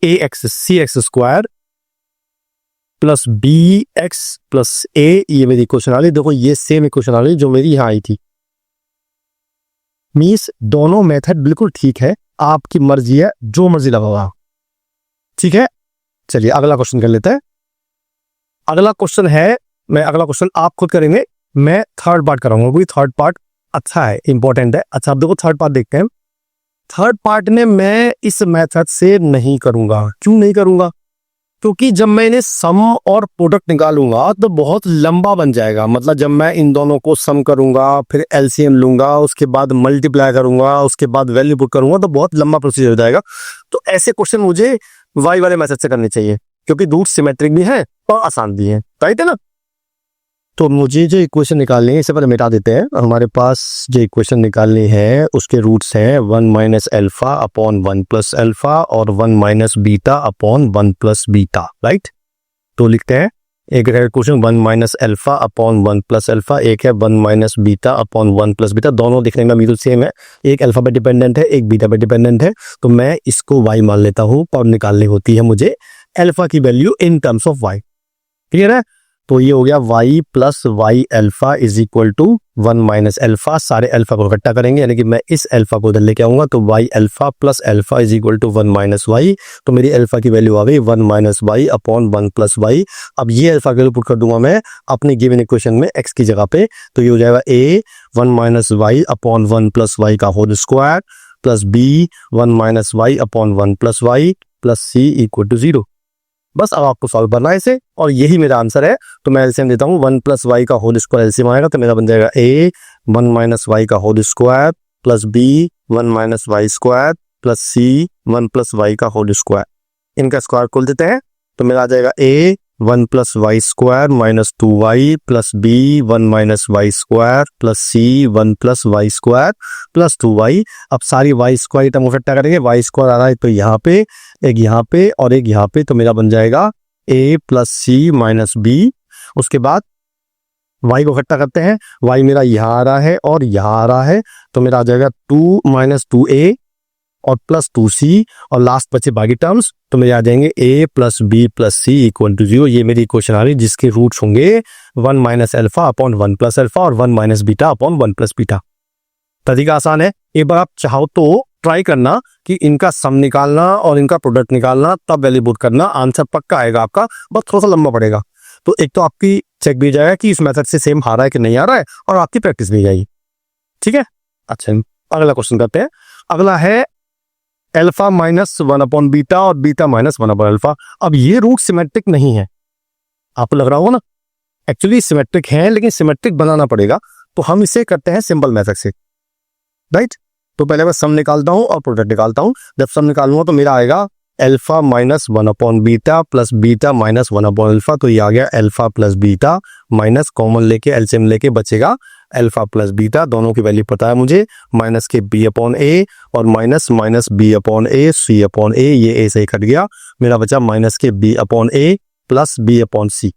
cx² plus b x plus a, ये मेरी इक्वेशन आ रही। देखो ये सेम इक्वेशन आ रही जो मेरी यहाँ आई थी। मीन्स दोनों मेथड बिल्कुल ठीक है, आपकी मर्जी है, जो मर्जी लगाओ। ठीक है, चलिए अगला क्वेश्चन कर लेते हैं। अगला क्वेश्चन है, अगला क्वेश्चन आप खुद करेंगे, मैं थर्ड पार्ट कराऊंगा, क्योंकि थर्ड पार्ट अच्छा है, इंपॉर्टेंट है। अच्छा, आप देखो थर्ड पार्ट देखते हैं। थर्ड पार्ट में मैं इस मेथड से नहीं करूंगा। क्यों नहीं करूंगा? क्योंकि जब मैं इन्हें सम और प्रोडक्ट निकालूंगा तो बहुत लंबा बन जाएगा। मतलब जब मैं इन दोनों को सम करूंगा, फिर एलसीएम लूंगा, उसके बाद मल्टीप्लाई करूंगा, उसके बाद वैल्यू पुट करूंगा, तो बहुत लंबा प्रोसीजर हो जाएगा। तो ऐसे क्वेश्चन मुझे वाई वाले मेथड से करने चाहिए, क्योंकि रूट सिमेट्रिक भी है और आसान भी है, राइट है ना। तो मुझे जो इक्वेशन निकालनी है, इसे पहले मिटा देते हैं। हमारे पास जो इक्वेशन निकालनी है उसके रूट्स हैं 1 minus alpha upon 1 plus alpha और 1 minus beta upon 1 plus beta, right. तो लिखते हैं, एक है question 1 minus alpha upon 1 plus alpha, एक है 1 minus beta upon 1 plus beta. दोनों दिखने में बिल्कुल सेम है, एक अल्फा पे डिपेंडेंट है, एक बीटा पे डिपेंडेंट है। तो मैं इसको y मान लेता हूँ और निकालनी होती है मुझे एल्फा की value in terms of y। Clear है? तो ये हो गया y plus y alpha is equal to 1 minus alpha. सारे अल्फा को इकट्ठा करेंगे, यानी कि मैं इस अल्फा को इधर लेके आऊंगा, तो y alpha plus alpha is equal to 1 minus y. तो मेरी अल्फा की वैल्यू आ गई 1 minus y upon 1 plus y. अब ये अल्फा की वैल्यू पुट कर दूंगा मैं अपनी गिवन इक्वेशन में x की जगह पे, तो ये हो जाएगा a 1 minus y upon 1 plus y का whole square plus b 1 minus y upon 1 plus y plus c equal to 0। बस अब आपको सॉल्व करना है इसे, और यही मेरा आंसर है। तो मैं एलसीएम देता हूँ, 1 प्लस वाई का होल स्क्वायर एलसीएम आएगा, तो मेरा बन जाएगा a 1 माइनस वाई का whole square plus b 1 minus y square plus c 1 plus y का होल स्क्वायर। इनका स्क्वायर खोल देते हैं, तो मेरा आ जाएगा a 1 plus y square minus 2y plus b 1 minus y square plus c 1 plus y square plus 2y। अब सारी वाई स्क्वायर टर्म इकट्ठा करेंगे, वाई स्क्वायर आ रहा है तो यहाँ पे, एक यहाँ पे और एक यहाँ पे, तो मेरा बन जाएगा a plus c minus b। उसके बाद y को इकट्ठा करते हैं, y मेरा यहाँ आ रहा है और यहाँ आ रहा है, तो मेरा आ जाएगा 2 माइनस 2a और प्लस 2c, और लास्ट बचे बाकी टर्म्स, तो मेरे आ जाएंगे a plus b plus c equal to 0। ये मेरी इक्वेशन आ रही जिसके रूट्स होंगे 1 minus alpha upon 1 plus alpha और 1 minus beta upon 1 plus beta. तरीका आसान है, एक बार आप चाहो तो ट्राई करना कि इनका सम निकालना और इनका प्रोडक्ट निकालना, तब वैल्यू पुट करना, आंसर पक्का आएगा आपका, बस थोड़ा सा लंबा पड़ेगा। तो एक तो आपकी चेक भी जाएगा कि इस मेथड से सेम आ रहा है कि नहीं आ रहा है, और आपकी प्रैक्टिस भी जाएगी। ठीक है, अच्छा अगला क्वेश्चन करते हैं। अगला है एल्फा माइनस 1 अपॉन बीटा और बीटा माइनस 1 अपॉन अल्फा। अब ये रूट सिमेट्रिक नहीं है, आपको लग रहा होगा ना, एक्चुअली सिमेट्रिक है, लेकिन सिमेट्रिक बनाना पड़ेगा। तो हम इसे करते हैं सिंपल मेथड से, राइट। तो पहले मैं सम निकालता हूं और प्रोडक्ट निकालता हूं। जब सम निकालूंगा तो मेरा आएगा alpha minus 1 upon beta plus beta minus 1 upon alpha. तो ये आ गया alpha plus beta minus common लेके एलसीएम लेके बचेगा अल्फा प्लस बीटा, दोनों की वैल्यू पता है मुझे, माइनस के बी अपॉन ए और minus minus b upon a C upon a, ये ए से ही कट गया, मेरा बचा माइनस के b upon a plus B upon सी।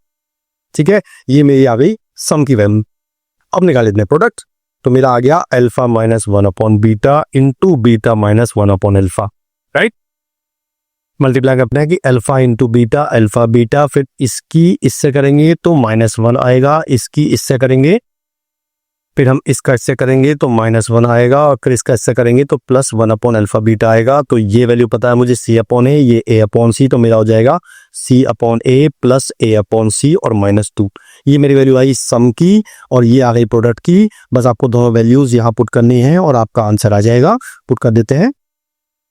ठीक है, ये मेरी आ गई सम की वैल्यू। अब निकाल लेते हैं प्रोडक्ट, तो मेरा आ गया alpha minus 1 upon beta into beta minus 1 upon alpha, right. Multiply करते हैं कि alpha into beta alpha beta, फिर इसकी इससे करेंगे तो -1 आएगा, इसकी इससे करेंगे, फिर हम इसका इससे करेंगे तो -1 आएगा, और फिर इसका इससे करेंगे तो +1 अपॉन अल्फा बीटा आएगा। तो ये वैल्यू पता है मुझे सी अपॉन ए, ये ए अपॉन सी, तो मेरा हो जाएगा सी upon a plus a upon सी और -2। ये मेरी वैल्यू आई सम की, और ये आ गई प्रोडक्ट की। बस आपको दोनों वैल्यूज यहाँ पुट करनी है और आपका आंसर आ जाएगा। पुट कर देते हैं,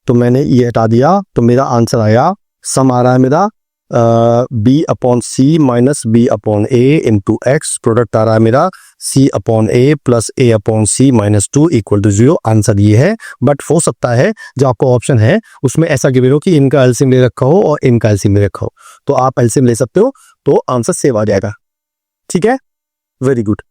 तो मैंने ये हटा दिया, तो मेरा आंसर आया, सम आ रहा है मेरा b upon c minus b upon a into x, product आ रहा है मेरा c upon a plus a upon c -2 equal to 0। Answer ये है, बट हो सकता है जो आपको ऑप्शन है उसमें ऐसा गिवन हो कि इनका एलसीएम ले रखा हो और इनका एलसीएम ले रखा हो, तो आप एलसीएम ले सकते हो, तो आंसर सेव आ जाएगा। ठीक है, वेरी गुड।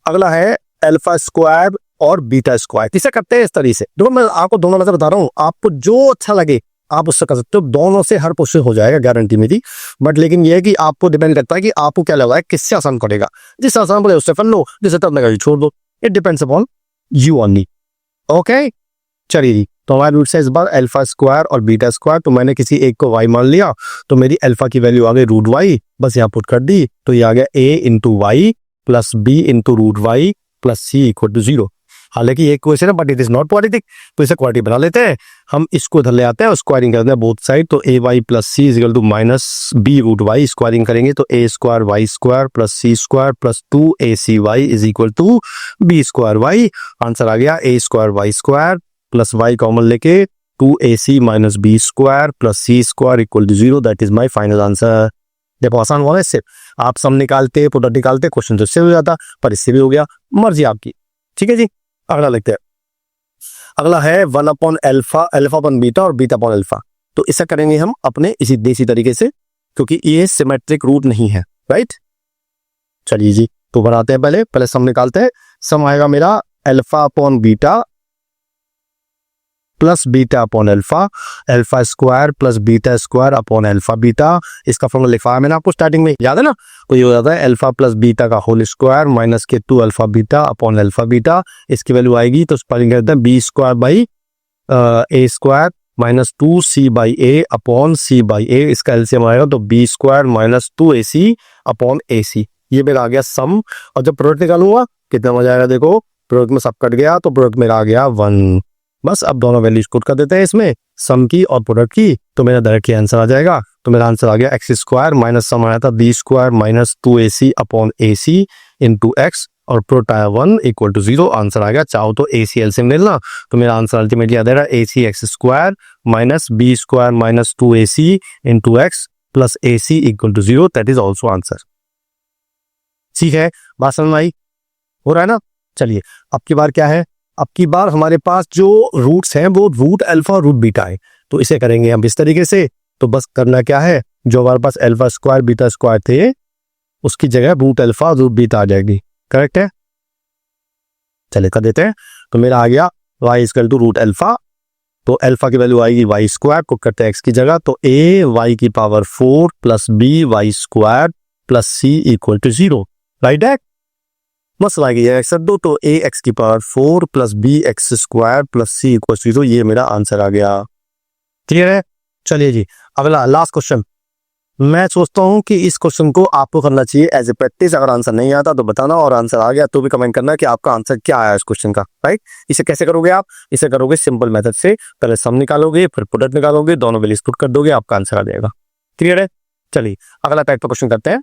अगला है अल्फा स्क्वायर और बीटा स्क्वायर। इसे करते हैं इस तरीके से, देखो मैं आपको दोनों नजर बता रहा हूँ, आपको जो अच्छा लगे आप उससे कर सकते हो, दोनों से हर क्वेश्चन हो जाएगा, गारंटी मेरी। बट लेकिन ये है कि आपको डिपेंड करता है कि आपको क्या लग रहा है, किससे आसान पड़ेगा। जिससे आसान पड़े उससे कर लो, जिससे टफ लगा छोड़ दो, it depends upon you only. Okay, चलिए जी, तो हमारे रूट से इस बार अल्फा स्क्वायर और बीटा स्क्वायर, तो मैंने किसी एक को y मान लिया, तो मेरी अल्फा की वैल्यू आ गई रूट वाई, बस यहाँ पुट कर दी, तो ये आ गया a into y plus b into root y plus c equal to 0। हालांकि ये क्वेश्चन है but it is not quadratic, तो इसे क्वाड्रेटिक बना लेते हैं। हम इसको इधर ले आते हैं, स्क्वायरिंग करते हैं बोथ साइड, तो a y plus c is equal to minus b root y, squaring करेंगे तो ए square y square plus c square plus 2ac is equal to B square y. Answer आ गया a square y square plus y common लेके 2ac minus B square plus c square equal to 0। That is my final answer. देखो आसान हुआ है इससे, आप सम निकालते प्रोडक्ट निकालते क्वेश्चन तो इससे हो जाता, पर इससे भी हो गया, मर्जी आपकी। ठीक है जी, अगला लिखते हैं। अगला है 1 upon alpha, alpha upon beta और बीटा अपॉन अल्फा। तो इसे करेंगे हम अपने इसी देसी तरीके से, क्योंकि ये सिमेट्रिक रूट नहीं है, राइट। चलिए जी, तो बनाते हैं, पहले सम निकालते हैं। सम आएगा मेरा alpha upon beta plus beta upon alpha, alpha square plus beta square upon alpha beta. इसका फॉर्मूला लिखवाया मैंने आपको स्टार्टिंग में, याद है ना। तो ये हो जाता है अल्फा प्लस बीटा का होल स्क्वायर माइनस के 2 alpha beta upon alpha beta. इसकी वैल्यू आएगी तो स्पेलिंग करते हैं b square by A square minus 2c by a upon c by ए। इसका एलसीएम आएगा तो b square minus 2ac upon a c. ये मेरा आ गया सम। और जब प्रोडक्ट निकालूंगा कितना मजा आएगा, देखो प्रोडक्ट में सब कट गया तो प्रोडक्ट मेरा आ गया 1। बस अब दोनों वैल्यूज पुट कर देते हैं इसमें, सम की और प्रोडक्ट की, तो मेरा डायरेक्टली आंसर आ जाएगा। तो मेरा आंसर आ गया एक्स स्क्वायर माइनस सम आया था b square minus 2ac upon a c into x और प्रोडक्ट आया 1 इक्वल टू 0। आंसर आ गया। चाहो तो ए सी एलसीएम ले लेना, तो मेरा आंसर अल्टीमेटली आ जाएगा a c x square minus B square minus 2ac into x plus a c equal to 0। That is also answer. ठीक है, बात समझ में आई, हो रहा है ना। चलिए अब की बार क्या है, अब की बार हमारे पास जो रूट्स हैं वो रूट अल्फा और रूट बीटा है। तो इसे करेंगे हम इस तरीके से। तो बस करना क्या है, जो हमारे पास अल्फा स्क्वायर बीटा स्क्वायर थे उसकी जगह रूट अल्फा और रूट बीटा आ जाएगी। करेक्ट है, चलिए कर देते हैं। तो मेरा आ गया y equal to root alpha, तो अल्फा की वैल्यू आएगी वाई स्क्वायर, को करते हैं एक्स की जगह, तो a y की power 4 plus b y square plus c equal to 0। Right है, मसला आ गया एक्स दो, तो ए एक्स की power 4 plus b x square plus c equal to 0। ये मेरा आंसर आ गया। क्लियर है। चलिए जी, अगला लास्ट क्वेश्चन। मैं सोचता हूं कि इस क्वेश्चन को आपको करना चाहिए एज ए प्रैक्टिस। अगर आंसर नहीं आता तो बताना, और आंसर आ गया तो भी कमेंट करना कि आपका आंसर क्या आया इस क्वेश्चन का। राइट, इसे कैसे करोगे आप, इसे करोगे सिंपल मेथड से। पहले सम निकालोगे, फिर प्रोडक्ट निकालोगे, दोनों वैल्यूज पुट कर दोगे, आपका आंसर आ जाएगा। क्लियर है। चलिए अगला टाइप का क्वेश्चन करते हैं।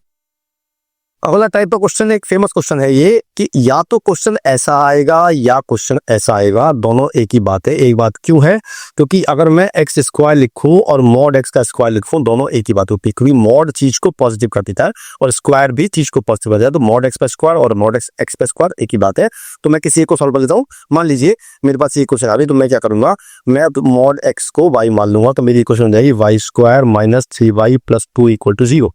अगला टाइप का क्वेश्चन एक फेमस क्वेश्चन है ये, कि या तो क्वेश्चन ऐसा आएगा या क्वेश्चन ऐसा आएगा, दोनों एक ही बात है। एक बात क्यों है, क्योंकि अगर मैं एक्स स्क्वायर लिखूं और मॉड एक्स का स्क्वायर लिखूं, दोनों एक ही बात होती है, क्योंकि मॉड चीज को पॉजिटिव कर देता है और स्क्वायर भी चीज को पॉजिटिव कर देता है। तो मॉड एक्स पे स्क्वायर और मॉड एक्स पे स्क्वायर एक ही बात है। तो मैं किसी एक को सॉल्व कर देता हूँ। मान लीजिए मेरे पास ये क्वेश्चन आ रही, तो मैं क्या करूंगा, मैं मॉड एक्स को वाई मान लूंगा, तो मेरी इक्वेशन हो जाएगी y square minus 3y plus 2 equal to 0।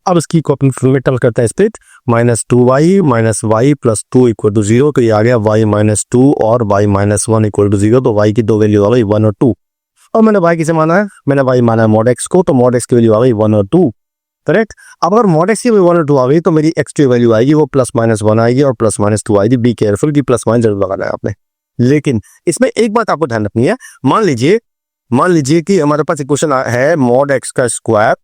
अब इसकी को अपन फॉर्मेट करता है split, minus 2y minus y plus 2 equal to 0। तो ये आ गया y माइनस 2 और y माइनस 1 इक्वल टू 0। तो y की दो वैल्यू आ गई 1 और 2। और मैंने y किसे माना है, मैंने y माना है मॉड x को, तो मॉड x की वैल्यू आ गई 1 और 2। करेक्ट। अब अगर मॉड x की 1 और 2 आ गई तो मेरी x की वैल्यू आएगी वो प्लस माइनस 1 आएगी और प्लस माइनस 2 आएगी। बी केयरफुल की प्लस माइनस जरूर लगाना है आपने। लेकिन इसमें एक बात आपको ध्यान रखनी है, मान लीजिए कि हमारे पास इक्वेशन है मॉड x का स्क्वायर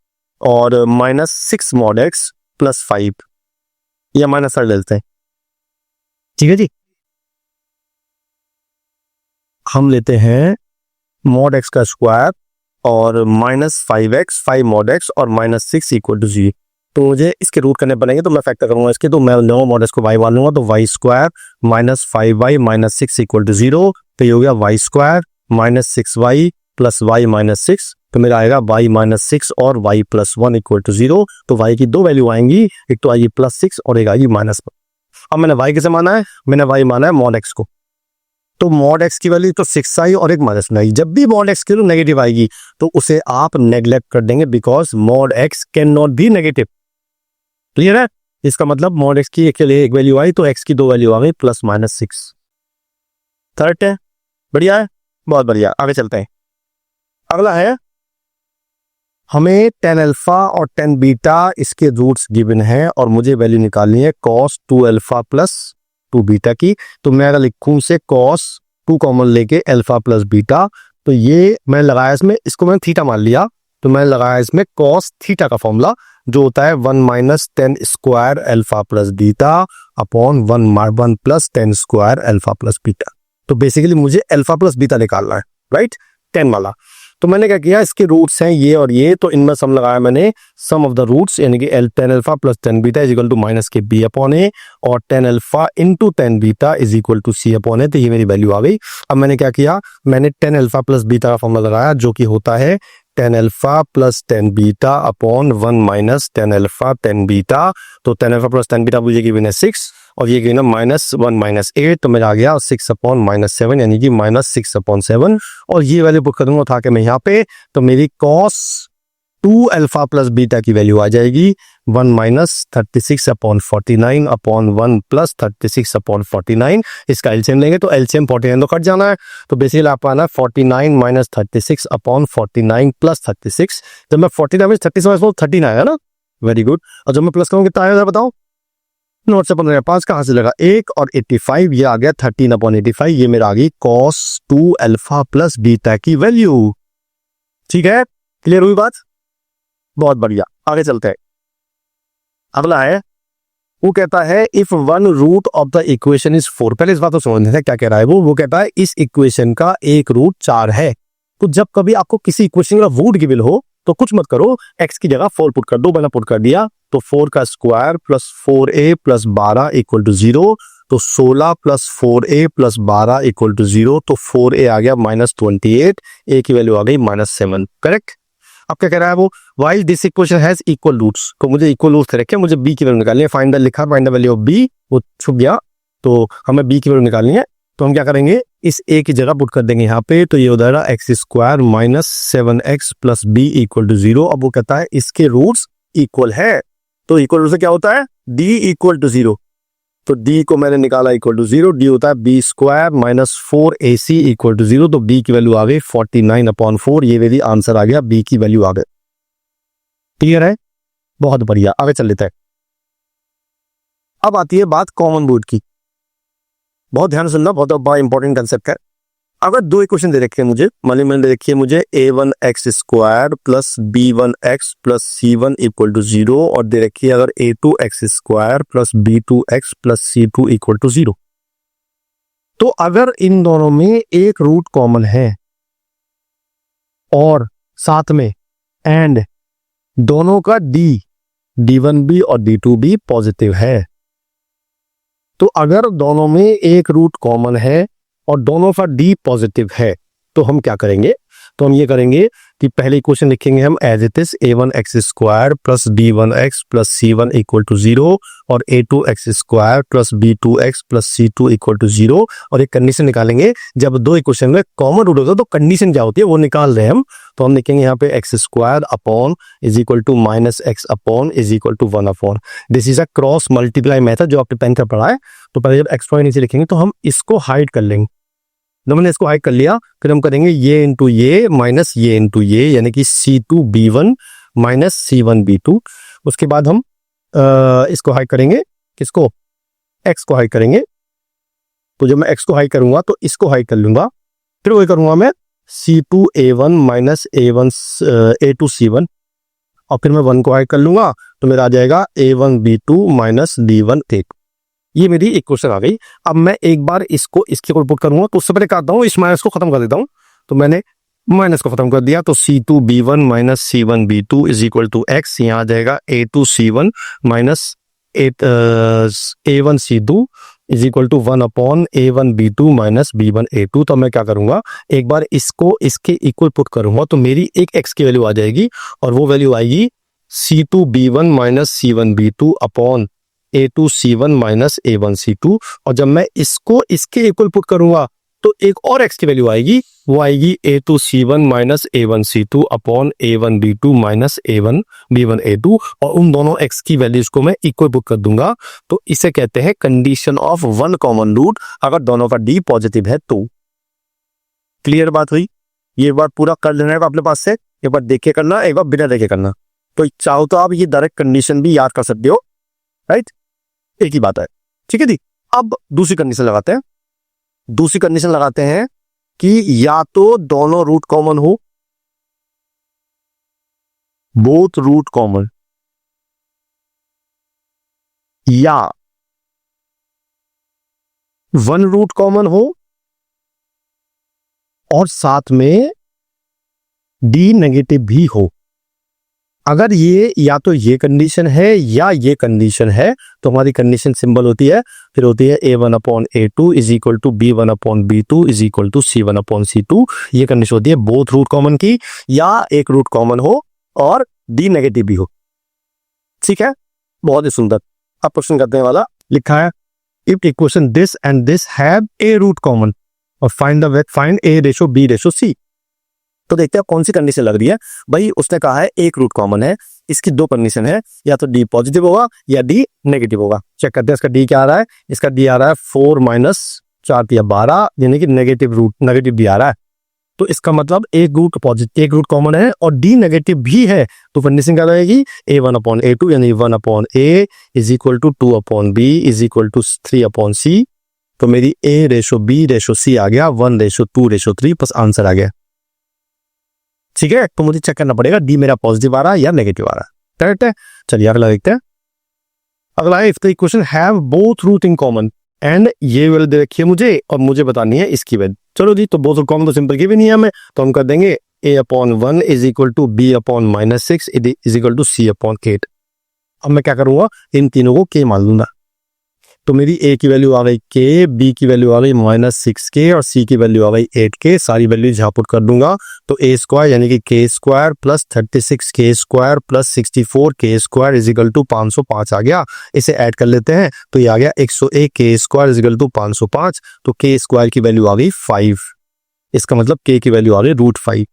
और माइनस 6 मॉड x प्लस 5, या माइनस कर लेते हैं। ठीक है जी, हम लेते हैं मॉड x का स्क्वायर और माइनस 5x 5 मॉड x और माइनस 6 इक्वल टू 0। तो मुझे इसके रूट करने पड़ेंगे, तो मैं फैक्टर करूंगा इसके। तो मैं नो मॉड x को y मान लूंगा, तो y square minus 5y minus 6 equal to 0। तो ये हो गया y square minus 6y plus y minus 6। तो मेरा आएगा y माइनस 6 और y प्लस 1 इक्वल टू 0। तो y की दो वैल्यू आएंगी, एक तो आएगी प्लस 6 और एक आएगी माइनस 1। अब मैंने y किसे माना है, मैंने y माना है मॉड x को। तो मॉड x की वैल्यू तो 6 आई और एक माइनस में आई। जब भी मॉड x की वैल्यू नेगेटिव आएगी तो उसे आप नेग्लेक्ट कर देंगे, because mod x can not B negative. Clear है। इसका मतलब मॉड x की एक वैल्यू आई तो x की दो वैल्यू आ गई प्लस माइनस 6। थर्ड है, बढ़िया है, बहुत बढ़िया। आगे चलते हैं। अगला है, हमें tan अल्फा और tan बीटा इसके रूट्स गिवन है और मुझे वैल्यू निकालनी है cos 2 अल्फा प्लस 2 बीटा की। तो मैं अगर लिखूं से cos 2 कॉमन लेके अल्फा प्लस बीटा, तो ये मैं लगाया इसमें, इसको मैंने थीटा मान लिया, तो मैं लगाया इसमें कॉस थीटा का फॉर्मूला जो होता है 1 minus 10 square alpha plus beta upon 1 plus 10 square alpha plus beta. तो बेसिकली मुझे अल्फा प्लस बीटा निकालना है, राइट, 10 वाला। तो मैंने क्या किया, इसके रूट्स हैं ये और ये, तो इनमें सम लगाया मैंने, सम ऑफ द रूट्स, यानी कि 10 alpha plus 10 beta is equal to minus के बी अपॉन ए, और 10 alpha into 10 beta is equal to c upon a. तो ये मेरी वैल्यू आ गई। अब मैंने क्या किया, मैंने 10 अल्फा प्लस बीटा का फॉर्मूला लगाया जो कि होता है 10 alpha plus 10 beta upon 1 minus 10 alpha 10 beta. तो 10 अल्फा प्लस 10 बीटा मुझे गिवन है 6 और ये गिवन है -1 माइनस 8, तो मेरा आ गया 6 अपॉन -7 यानी कि -6 अपॉन 7। और ये वैल्यू पुट करूंगा उठा के मैं यहाँ पे, तो मेरी कॉस 2 अल्फा प्लस बीटा की वैल्यू आ जाएगी 1 minus 36 upon 49 upon 1 plus 36 upon 49। इसका एलसीएम लेंगे तो एलसीएम 49 तो कट जाना है, तो बेसिकली आप आना 49 माइनस 36 अपॉन 49 प्लस 36। जब मैं 49 में 36 13 आएगा ना, वेरी गुड। और जब मैं प्लस करूँ कितना आएगा बताओ, नोट से 15 कहाँ से लगा 1 और 85, ये आ गया 13 अपॉन 85, ये मेरा आ गई कॉस 2 अल्फा प्लस बीटा की वैल्यू। ठीक है, क्लियर हुई बात, बहुत बढ़िया, आगे चलते हैं। अगला है, वो कहता है if one root of the equation is 4। पहले इस बात को समझने से क्या कह रहा है वो कहता है इस इक्वेशन का एक रूट 4 है। तो जब कभी आपको किसी इक्वेशन का रूट गिवन हो तो कुछ मत करो, x की जगह 4 पुट कर दो। मैंने पुट कर दिया, तो 4 का square plus 4a plus 12 equal to 0, तो 16 plus 4a plus 12 equal to 0, तो 4a आ गया -28, a की वैल्यू आ गई -7, करेक्ट। अब क्या कह रहा है वो, while this equation has equal roots, तो मुझे इक्वल रूट्स रखे, मुझे b की वैल्यू निकालनी है। फाइंड द लिखा, find the value of b, वो छुप गया, तो हमें b की वैल्यू निकालनी है। तो हम क्या करेंगे, इस a की जगह पुट कर देंगे यहाँ पे, तो ये हो जाएगा x square minus 7x plus b equal to 0। अब वो कहता है इसके रूट्स इक्वल है, तो इक्वल रूट से क्या होता है d इक्वल टू 0, तो d को मैंने निकाला इक्वल टू 0, d होता है b square minus 4ac equal to 0, तो b की वैल्यू आ गई 49 अपॉन 4, ये मेरी आंसर आ गया, b की वैल्यू आ गई। क्लियर है, बहुत बढ़िया, आगे चल लेते हैं। अब आती है बात कॉमन रूट की, बहुत ध्यान सुनना, बहुत बड़ा इंपॉर्टेंट कंसेप्ट है। अगर दो इक्वेशन दे रखी है मुझे, मान लीजिए देखिए मुझे a1x square plus b1x plus c1 equal to 0 और दे रखी है अगर a2x square plus b2x plus c2 equal to 0। तो अगर इन दोनों में एक रूट कॉमन है और साथ में एंड दोनों का d1b और d2b पॉजिटिव है, तो अगर दोनों में एक रूट कॉमन है और दोनों का d पॉजिटिव है, तो हम क्या करेंगे, तो हम ये करेंगे कि पहले इक्वेशन लिखेंगे हम as it is a1x square plus b1x plus c1 equal to 0 और a2x square plus b2x plus c2 equal to 0, और एक कंडीशन निकालेंगे। जब दो इक्वेशन में कॉमन रूट होता है तो कंडीशन क्या होती है वो निकाल रहे हैं हम। तो हम लिखेंगे यहाँ पे x square upon is equal to minus x upon is equal to 1 upon, this is a cross multiply method जो आपने 10th का पढ़ा है। तो पहले जब एक्स वाई नीचे लिखेंगे तो हम इसको हाइड कर लेंगे, जब मैंने इसको हाइड कर लिया फिर हम करेंगे ये इंटू ये माइनस ये इंटू ये, यानी कि c2b1 माइनस c1b2। उसके बाद हम इसको हाइड करेंगे, किसको, x को हाइड करेंगे। तो जब मैं x को हाइड करूंगा तो इसको हाइड कर लूंगा, फिर वही करूंगा मैं c2a1 माइनस a2c1 और फिर मैं 1 को हाइड कर लूंगा, तो मेरा आ जाएगा a1b2 माइनस d1a। ये मेरी इक्वेशन आ गई। अब मैं एक बार इसको इसके ऊपर पुट करूंगा, तो उससे पहले करता हूँ इस माइनस को खत्म कर देता हूँ। तो मैंने माइनस को खत्म कर दिया, तो c2b1 minus c1b2 is equal to x, यहाँ आ जाएगा a2c1 minus a1c2 is equal to 1 upon a1b2 minus b1a2। तो मैं क्या करूंगा, एक बार इसको इसके इक्वल पुट करूंगा तो मेरी एक x की वैल्यू आ जाएगी और वो वैल्यू आएगी c2b1 minus c1b2 upon a2c1 minus a1c2। और जब मैं इसको इसके इक्वल पुट करूंगा तो एक और x की वैल्यू आएगी, वो आएगी a2c1 minus a1c2 upon a1b2 minus b1a2, और उन दोनों x की वैल्यूज को मैं इक्वल पुट कर दूंगा। तो इसे कहते हैं condition of one common root, अगर दोनों का d पॉजिटिव है तो। क्लियर बात हुई, ये बार पूरा कर लेना है अपने पास से, एक बार देख के करना, एक बार बिना देखे करना। तो चाहो तो आप ये डायरेक्ट कंडीशन भी याद कर सकते हो, राइट, एक ही बात है, ठीक है जी। अब दूसरी कंडीशन लगाते हैं। दूसरी कंडीशन लगाते हैं कि या तो दोनों रूट कॉमन हो, बोथ रूट कॉमन, या वन रूट कॉमन हो और साथ में डी नेगेटिव भी हो। अगर ये या तो ये कंडीशन है या ये कंडीशन है तो हमारी कंडीशन सिंबल होती है, फिर होती है a1/a2 is equal to b1/b2 is equal to c1/c2। ये कंडीशन होती है बोथ रूट कॉमन की, या एक रूट कॉमन हो और डी नेगेटिव भी हो। ठीक है, बहुत ही सुंदर। अब क्वेश्चन करते हैं वाला लिखा है if equation this and this have a root common और find a ratio b ratio c। तो देखते हैं कौन सी कंडीशन लग रही है। भाई उसने कहा है एक रूट कॉमन है, इसकी दो कंडीशन है, या तो डी पॉजिटिव होगा या डी नेगेटिव होगा। चेक करते हैं इसका डी क्या आ रहा है। इसका डी आ रहा है 4 माइनस 4 या 12, यानी कि नेगेटिव डी आ रहा है। तो इसका मतलब एक रूट कॉमन है और डी नेगेटिव भी है, तो कंडीशन क्या रहेगी a1/a2 यानी 1/a is equal to 2/b is equal to 3/c। तो मेरी a ratio b ratio c आ गया 1:2:3 प्लस आंसर आ गया। ठीक है, तो मुझे चेक करना पड़ेगा डी मेरा पॉजिटिव आ रहा है या नेगेटिव आ रहा है। करेक्ट है। चलिए अगला देखते हैं। अगला है if the equation have both root in common and ये वैल्यू देखिए मुझे और मुझे बतानी है इसकी वैल्यू। चलो जी, तो बोथ रूट कॉमन तो सिंपल की भी नहीं है हमें, तो हम कर देंगे a/1 is equal to b/-6 is equal to c/8। अब मैं क्या करूंगा, इन तीनों को k मान लूंगा। तो मेरी a की वैल्यू आ गई k, b की वैल्यू आ गई -6k और c की वैल्यू आ गई 8k। सारी वैल्यू जहां पुट कर दूंगा तो a स्क्वायर यानी कि k square plus 36k square plus 64k square is equal to 505 आ गया। इसे ऐड कर लेते हैं तो ये आ गया 101k square is equal to 505। तो k स्क्वायर की वैल्यू आ गई 5, इसका मतलब k की वैल्यू आ गई √5।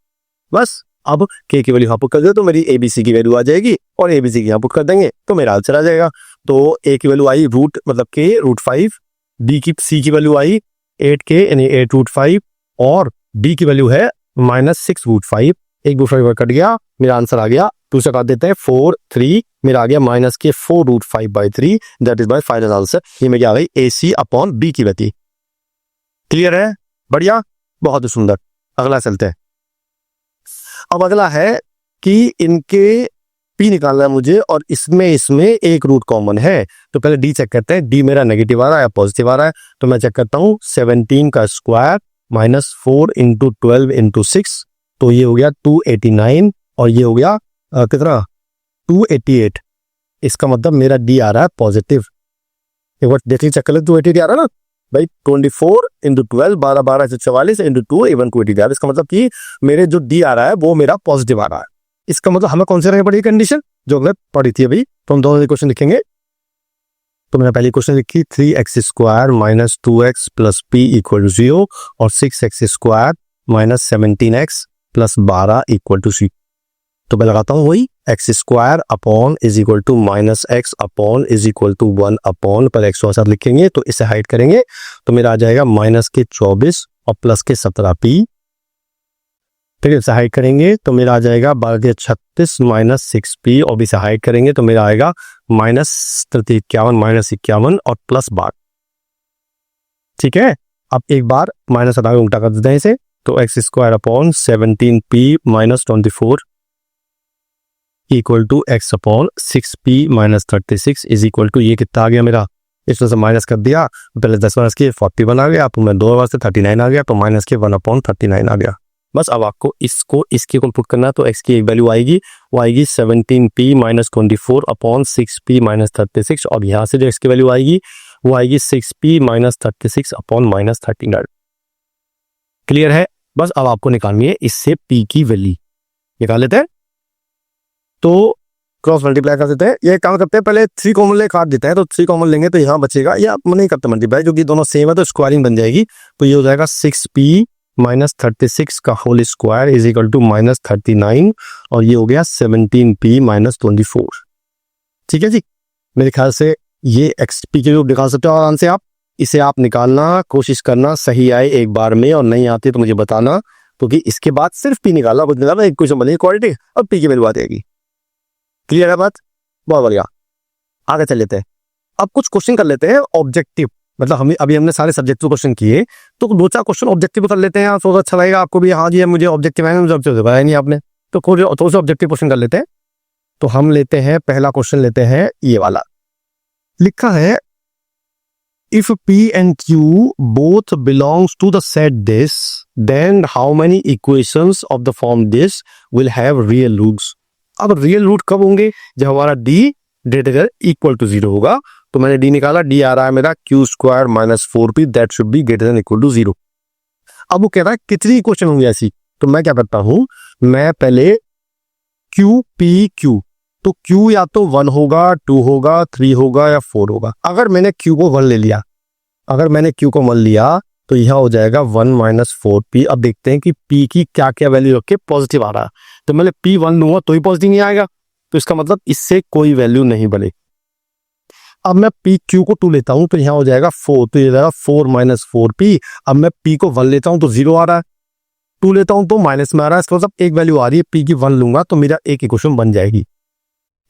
बस अब k की वैल्यू यहाँ पुट कर दे तो मेरी abc की वैल्यू आ जाएगी और abc की यहाँ पुट कर देंगे तो मेरा आंसर आ जाएगा। तो a की वैल्यू आई k √5, c की वैल्यू आई 8k यानी 8 √5 और d की वैल्यू है -6 √5। 1 √5 कट गया, मेरा आंसर आ गया। दूसरा काट देते हैं 4 3, मेरा आ गया -k 4 √5/3 that is my final answer. ये मेरी आ गई ac/b की वैल्यू। क्लियर है, बढ़िया, बहुत ही सुंदर। अगला चलते हैं। अब अगला है कि इनके p निकालना है मुझे और इसमें एक रूट कॉमन है। तो पहले d चेक करते हैं, d मेरा नेगेटिव आ रहा है या पॉजिटिव आ रहा है। तो मैं चेक करता हूँ 17 का स्क्वायर -4 × 12 × 6, तो ये हो गया 289 और ये हो गया कितना 288। इसका मतलब मेरा d आ रहा है पॉजिटिव। एक बार देख लीजिए, चेक कर ले, 288 आ रहा है ना भाई। 24 × 12 12 12 से 44 × 2 even 280। इसका मतलब कि मेरे जो डी आ रहा है वो मेरा पॉजिटिव आ रहा है। इसका मतलब हमें कौन से रहने पड़ी कंडीशन जो हमने पढ़ी थी अभी। तो हम दोनों इक्वेशन लिखेंगे। तो मैंने पहली क्वेश्चन लिखी 3x square -2x plus p equal 0 और 6x square -17x plus 12 equal to c। तो मैं लगाता हूँ वही x square upon is equal to -x upon is equal to 1 upon पर x साथ लिखेंगे तो इसे हाइड करेंगे तो मेरा आ जाएगा -24 और +17p। फिर इसे हाइड करेंगे तो मेरा आ जाएगा 36 -6p और भी इसे हाइड करेंगे तो मेरा आएगा -51 -51 और +12। ठीक है, अब एक बार माइनस हटा के उल्टा कर देते हैं इसे। तो x square upon 17p -24 equal to x upon 6p -36 is equal to ये कितना आ गया मेरा, इसमें से माइनस कर दिया, पहले 10 माइनस किए 41 आ गया, तो मैं 2 वास्ते 39 आ गया, तो माइनस के 1/39 आ गया। बस अब आपको इसके को पुट करना है तो x की एक वैल्यू आएगी, वो आएगी 17p -24 अपॉन 6p -36 और यहाँ से जो x की वैल्यू आएगी वो आएगी 6p -36 अपॉन -39। क्लियर है। बस अब आपको निकालनी है इससे p की वैल्यू, निकाल लेते हैं। तो क्रॉस मल्टीप्लाई कर देते हैं। ये काम करते हैं, पहले 3 कॉमन ले काट देते हैं। तो 3 कॉमन लेंगे तो यहाँ बचेगा, या नहीं करते मल्टीप्लाई क्योंकि दोनों सेम है तो स्क्वायरिंग बन जाएगी। तो ये हो जाएगा 6p -36 का whole square is equal to -39 और ये हो गया 17p -24। ठीक है जी, मेरे ख्याल से ये xp के रूप निकाल सकते हो आराम से आप। इसे आप निकालना कोशिश करना, सही आए एक बार में और नहीं आते तो मुझे बताना, क्योंकि इसके बाद सिर्फ p निकालना, कुछ निकालना, एक क्वेश्चन बनेगी क्वालिटी और p की वैल्यू आ जाएगी। क्लियर है बात, बहुत बढ़िया। आगे चल लेते हैं। अब कुछ क्वेश्चन कर लेते हैं ऑब्जेक्टिव, मतलब हम अभी हमने सारे सब्जेक्टिव क्वेश्चन किए, तो 2-4 क्वेश्चन ऑब्जेक्टिव कर लेते हैं, तो अच्छा लगेगा आपको भी। हाँ जी, मुझे ऑब्जेक्टिव है, मुझे बताया नहीं आपने, तो थोड़ा सा ऑब्जेक्टिव क्वेश्चन कर लेते हैं। तो हम लेते हैं पहला क्वेश्चन, लेते हैं ये वाला। लिखा है if P and Q both belongs to the set this, then how many equations of the form this will have real roots? अब रियल रूट कब होंगे? जब हमारा d greater than equal to 0 होगा। तो मैंने d निकाला, d आ रहा है मेरा q square minus 4p, that should be greater than equal to 0। अब वो कह रहा है कितनी इक्वेशन होंगी ऐसी, तो मैं क्या करता हूं, मैं पहले q p q, तो q या तो 1 होगा, 2 होगा, 3 होगा या 4 होगा। अगर मैंने q को 1 ले लिया, अगर मैंने q को 1 लिया तो यह हो जाएगा 1 माइनस 4p। अब देखते हैं कि p की क्या क्या वैल्यू रख के पॉजिटिव आ रहा है। तो मैंने p 1 लूंगा तो ही पॉजिटिव नहीं आएगा, तो इसका मतलब इससे कोई वैल्यू नहीं बने। अब मैं p q को 2 लेता हूं तो यहां हो जाएगा 4, तो ये जाएगा 4 माइनस 4p। अब मैं p को 1 लेता हूं तो 0 आ रहा है, 2 लेता हूं तो माइनस में आ रहा है, इसका मतलब एक वैल्यू आ रही है, p की 1 लूंगा तो मेरा एक इक्वेशन बन जाएगी।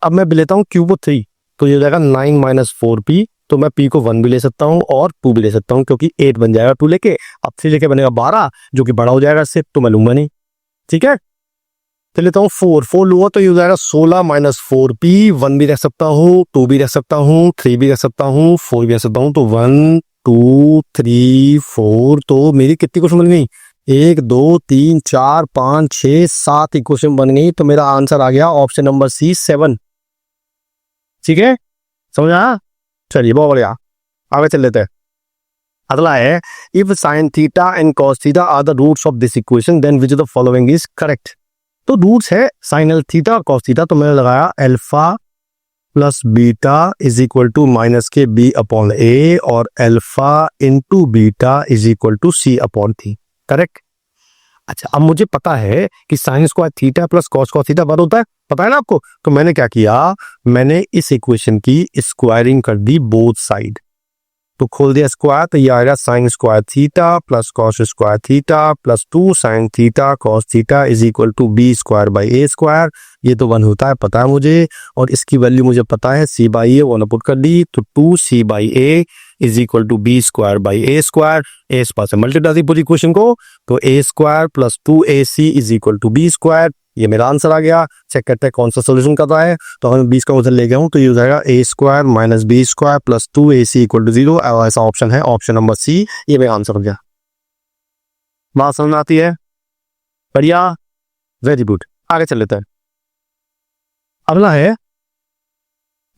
अब मैं लेता हूं q को 3, तो ये हो जाएगा 9 माइनस 4p। तो मैं p को 1 भी ले सकता हूं और 2 भी ले सकता हूं, क्योंकि 8 बन जाएगा 2 लेके। अब 3 लेके बनेगा 12, जो कि बड़ा हो जाएगा इससे, तो मैं लूंगा नहीं। ठीक है, तो लेता हूं 4 लूंगा तो ये हो जाएगा 16 माइनस 4p। 1 भी रख सकता हूं, 2 भी रख सकता हूं, 3 भी रख सकता हूं, 4 भी रख सकता हूं। तो 1 2 3 4, तो मेरी कितनी क्वेश्चन बन गई? 1 2 3 4 5 6 7 इक्वेशन बन गई। तो मेरा आंसर आ गया ऑप्शन नंबर सी, 7। ठीक है, समझ आया? चलिए बहुत बढ़िया, आगे चल लेते हैं। अगला है if sine theta and cos theta are the roots of this equation then which of the following is correct. तो रूट्स है साइन एल थीटा और कॉस थीटा, तो मैंने लगाया alpha plus beta is equal to minus के b upon a, और alpha into beta is equal to c upon थी। करेक्ट। अच्छा, अब मुझे पता है कि sine square theta plus cos square theta बराबर होता है, पता है ना आपको। तो मैंने क्या किया, मैंने इस इक्वेशन की स्क्वायरिंग कर दी बोथ साइड। तो खोल दिया स्क्वायर, तो ये आएगा sine square theta plus cos square theta plus 2 sine theta cos theta is equal to B square by A square. ये तो 1 होता है, पता है मुझे, और इसकी वैल्यू मुझे पता है सी बाई ए, 1 पुट कर दी। तो 2 C by A is equal to B square by A square. A इस पास से मल्टीप्लाई पूरी इक्वेशन को, तो ए square plus 2ac is equal to B square. ये मेरा आंसर आ गया। चेक करते हैं कौन सा सोल्यूशन कर रहा है। तो हम 20 का उधर ले गया हूं, तो ये हो जाएगा A square minus B square plus 2ac equal to 0। ऐसा ऑप्शन है, ऑप्शन नंबर सी, ये मेरा आंसर हो गया। बात समझ में आती है? बढ़िया, वेरी गुड। आगे चल लेते हैं। अगला है,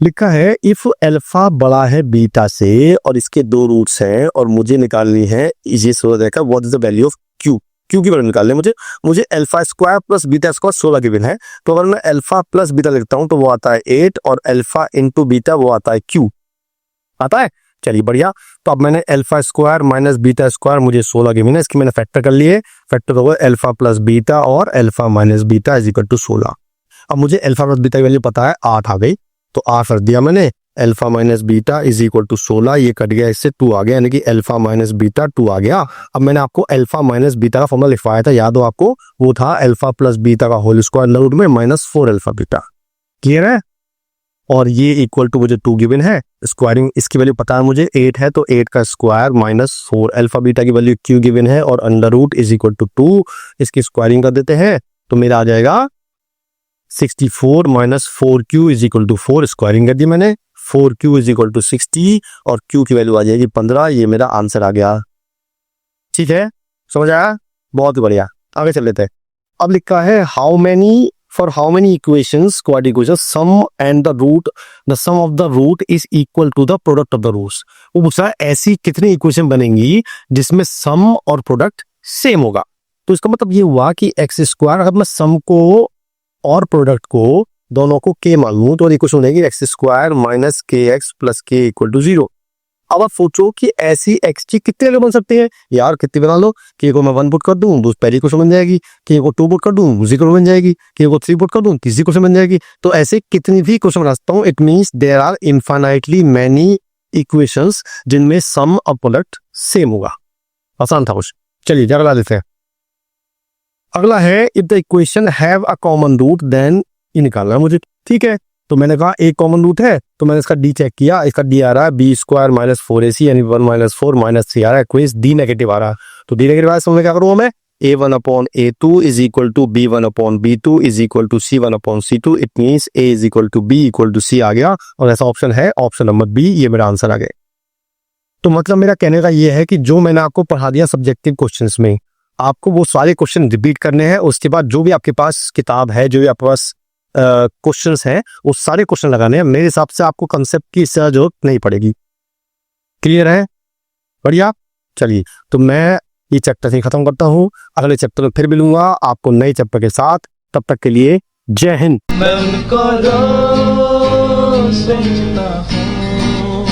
लिखा है इफ अल्फा बड़ा है बीटा से और इसके 2 रूट्स हैं और मुझे निकालनी है ये सोलह देखा what is the value of Q. Q की वैल्यू निकालनी है मुझे alpha square plus beta square 16 given है। तो अगर मैं अल्फा प्लस बीटा लिखता हूं तो वो आता है 8, और अल्फा इंटू बीटा वो आता है क्यू। आता है, चलिए बढ़िया। तो अब मैंने alpha square minus beta square मुझे 16 गिवन है, इसकी मैंने फैक्टर कर लिए। फैक्टर होगा अल्फा प्लस बीटा और alpha minus beta is equal to 16। अब मुझे अल्फा प्लस बीटा की वैल्यू पता है, 8 आ गई, तो 8 रख दिया मैंने। Alpha minus beta is equal to 16, ये कट गया, इससे 2 आ गया, यानी कि अल्फा माइनस बीटा 2 आ गया। अब मैंने आपको अल्फा माइनस बीटा का फॉर्मूला लिखवाया था, याद हो आपको, वो था अल्फा प्लस बीटा का होल स्क्वायर रूट में माइनस 4 अल्फा बीटा। क्लियर है? और ये इक्वल टू मुझे 2 गिवन है। स्क्वायरिंग इसकी वैल्यू पता है मुझे, 8 है, तो 8 का स्क्वायर माइनस 4 अल्फा बीटा की वैल्यू क्यू गिवन है, और under root is equal to 2। इसकी स्क्वायरिंग कर देते हैं, तो मेरा आ जाएगा 64 minus 4q is equal to 4। Squaring कर दी मैंने, 4q इज इक्वल टू 60 और q की वैल्यू आ जाएगी 15। ये मेरा आंसर आ गया। ठीक है, समझ आया? बहुत बढ़िया, आगे चल लेते हैं। अब लिखा है how many equations quadratic equation sum and the sum of the root is equal to the product of the roots. वो पूछ रहा है ऐसी कितनी इक्वेशन बनेंगी जिसमें सम और प्रोडक्ट सेम होगा। तो इसका मतलब ये हुआ कि एक्स स्क्वायर, अगर मैं सम को और प्रोडक्ट को दोनों को k मान लूं तो इक्वेशन बनेगी एक्स स्क्वायर माइनस के एक्स प्लस के इक्वल टू 0। अब आप सोचो कि ऐसी एक्स की कितने वैल्यू बन सकते हैं यार, कितनी बना लो। के को मैं 1 पुट कर दूं तो पहली क्वेश्चन बन जाएगी, के को 2 पुट कर दूं दूसरी क्वेश्चन बन जाएगी, के को 3 पुट कर दूं तीसरी क्वेश्चन बन जाएगी। तो ऐसे कितनी भी क्वेश्चन बना सकता हूं। It means there are infinitely many equations जिनमें सम और प्रोडक्ट सेम होगा। आसान था कुछ। चलिए अगला लेते हैं। अगला है if the equation have a common root then, ये निकालना है मुझे। ठीक है, तो मैंने कहा एक कॉमन रूट है, तो मैंने इसका डी चेक किया, इसका डी आ रहा है बी स्क्वायर माइनस 4ac यानी 1 माइनस 4 माइनस 3 आ रहा है, क्विज डी नेगेटिव आ रहा है। तो डी नेगेटिव आ रहा है, क्या करूँ मैं, a1 upon a2 is equal to b1 upon b2 is equal to c1 upon c2। It means a is equal to b equal to c आ गया, और ऐसा ऑप्शन है ऑप्शन नंबर बी, ये मेरा आंसर आ गया। तो मतलब मेरा कहने का ये है कि जो मैंने आपको पढ़ा दिया सब्जेक्टिव क्वेश्चंस में, आपको वो सारे क्वेश्चन रिपीट करने हैं। उसके बाद जो भी आपके पास किताब है, जो भी आपके पास क्वेश्चंस हैं, वो सारे क्वेश्चन लगाने हैं। मेरे हिसाब से आपको कंसेप्ट की इससे जरूरत नहीं पड़ेगी। क्लियर है? बढ़िया। चलिए, तो मैं ये चैप्टर से खत्म करता हूँ, अगले चैप्टर में फिर मिलूंगा आपको नए चैप्टर के साथ। तब तक के लिए जय हिंद। मैं उनको रोज सोचता हूँ,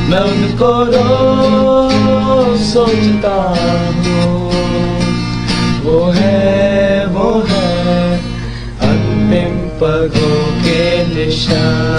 मैं उनको रोज सोचता हूँ, वो है अंतिम पगों के निशान।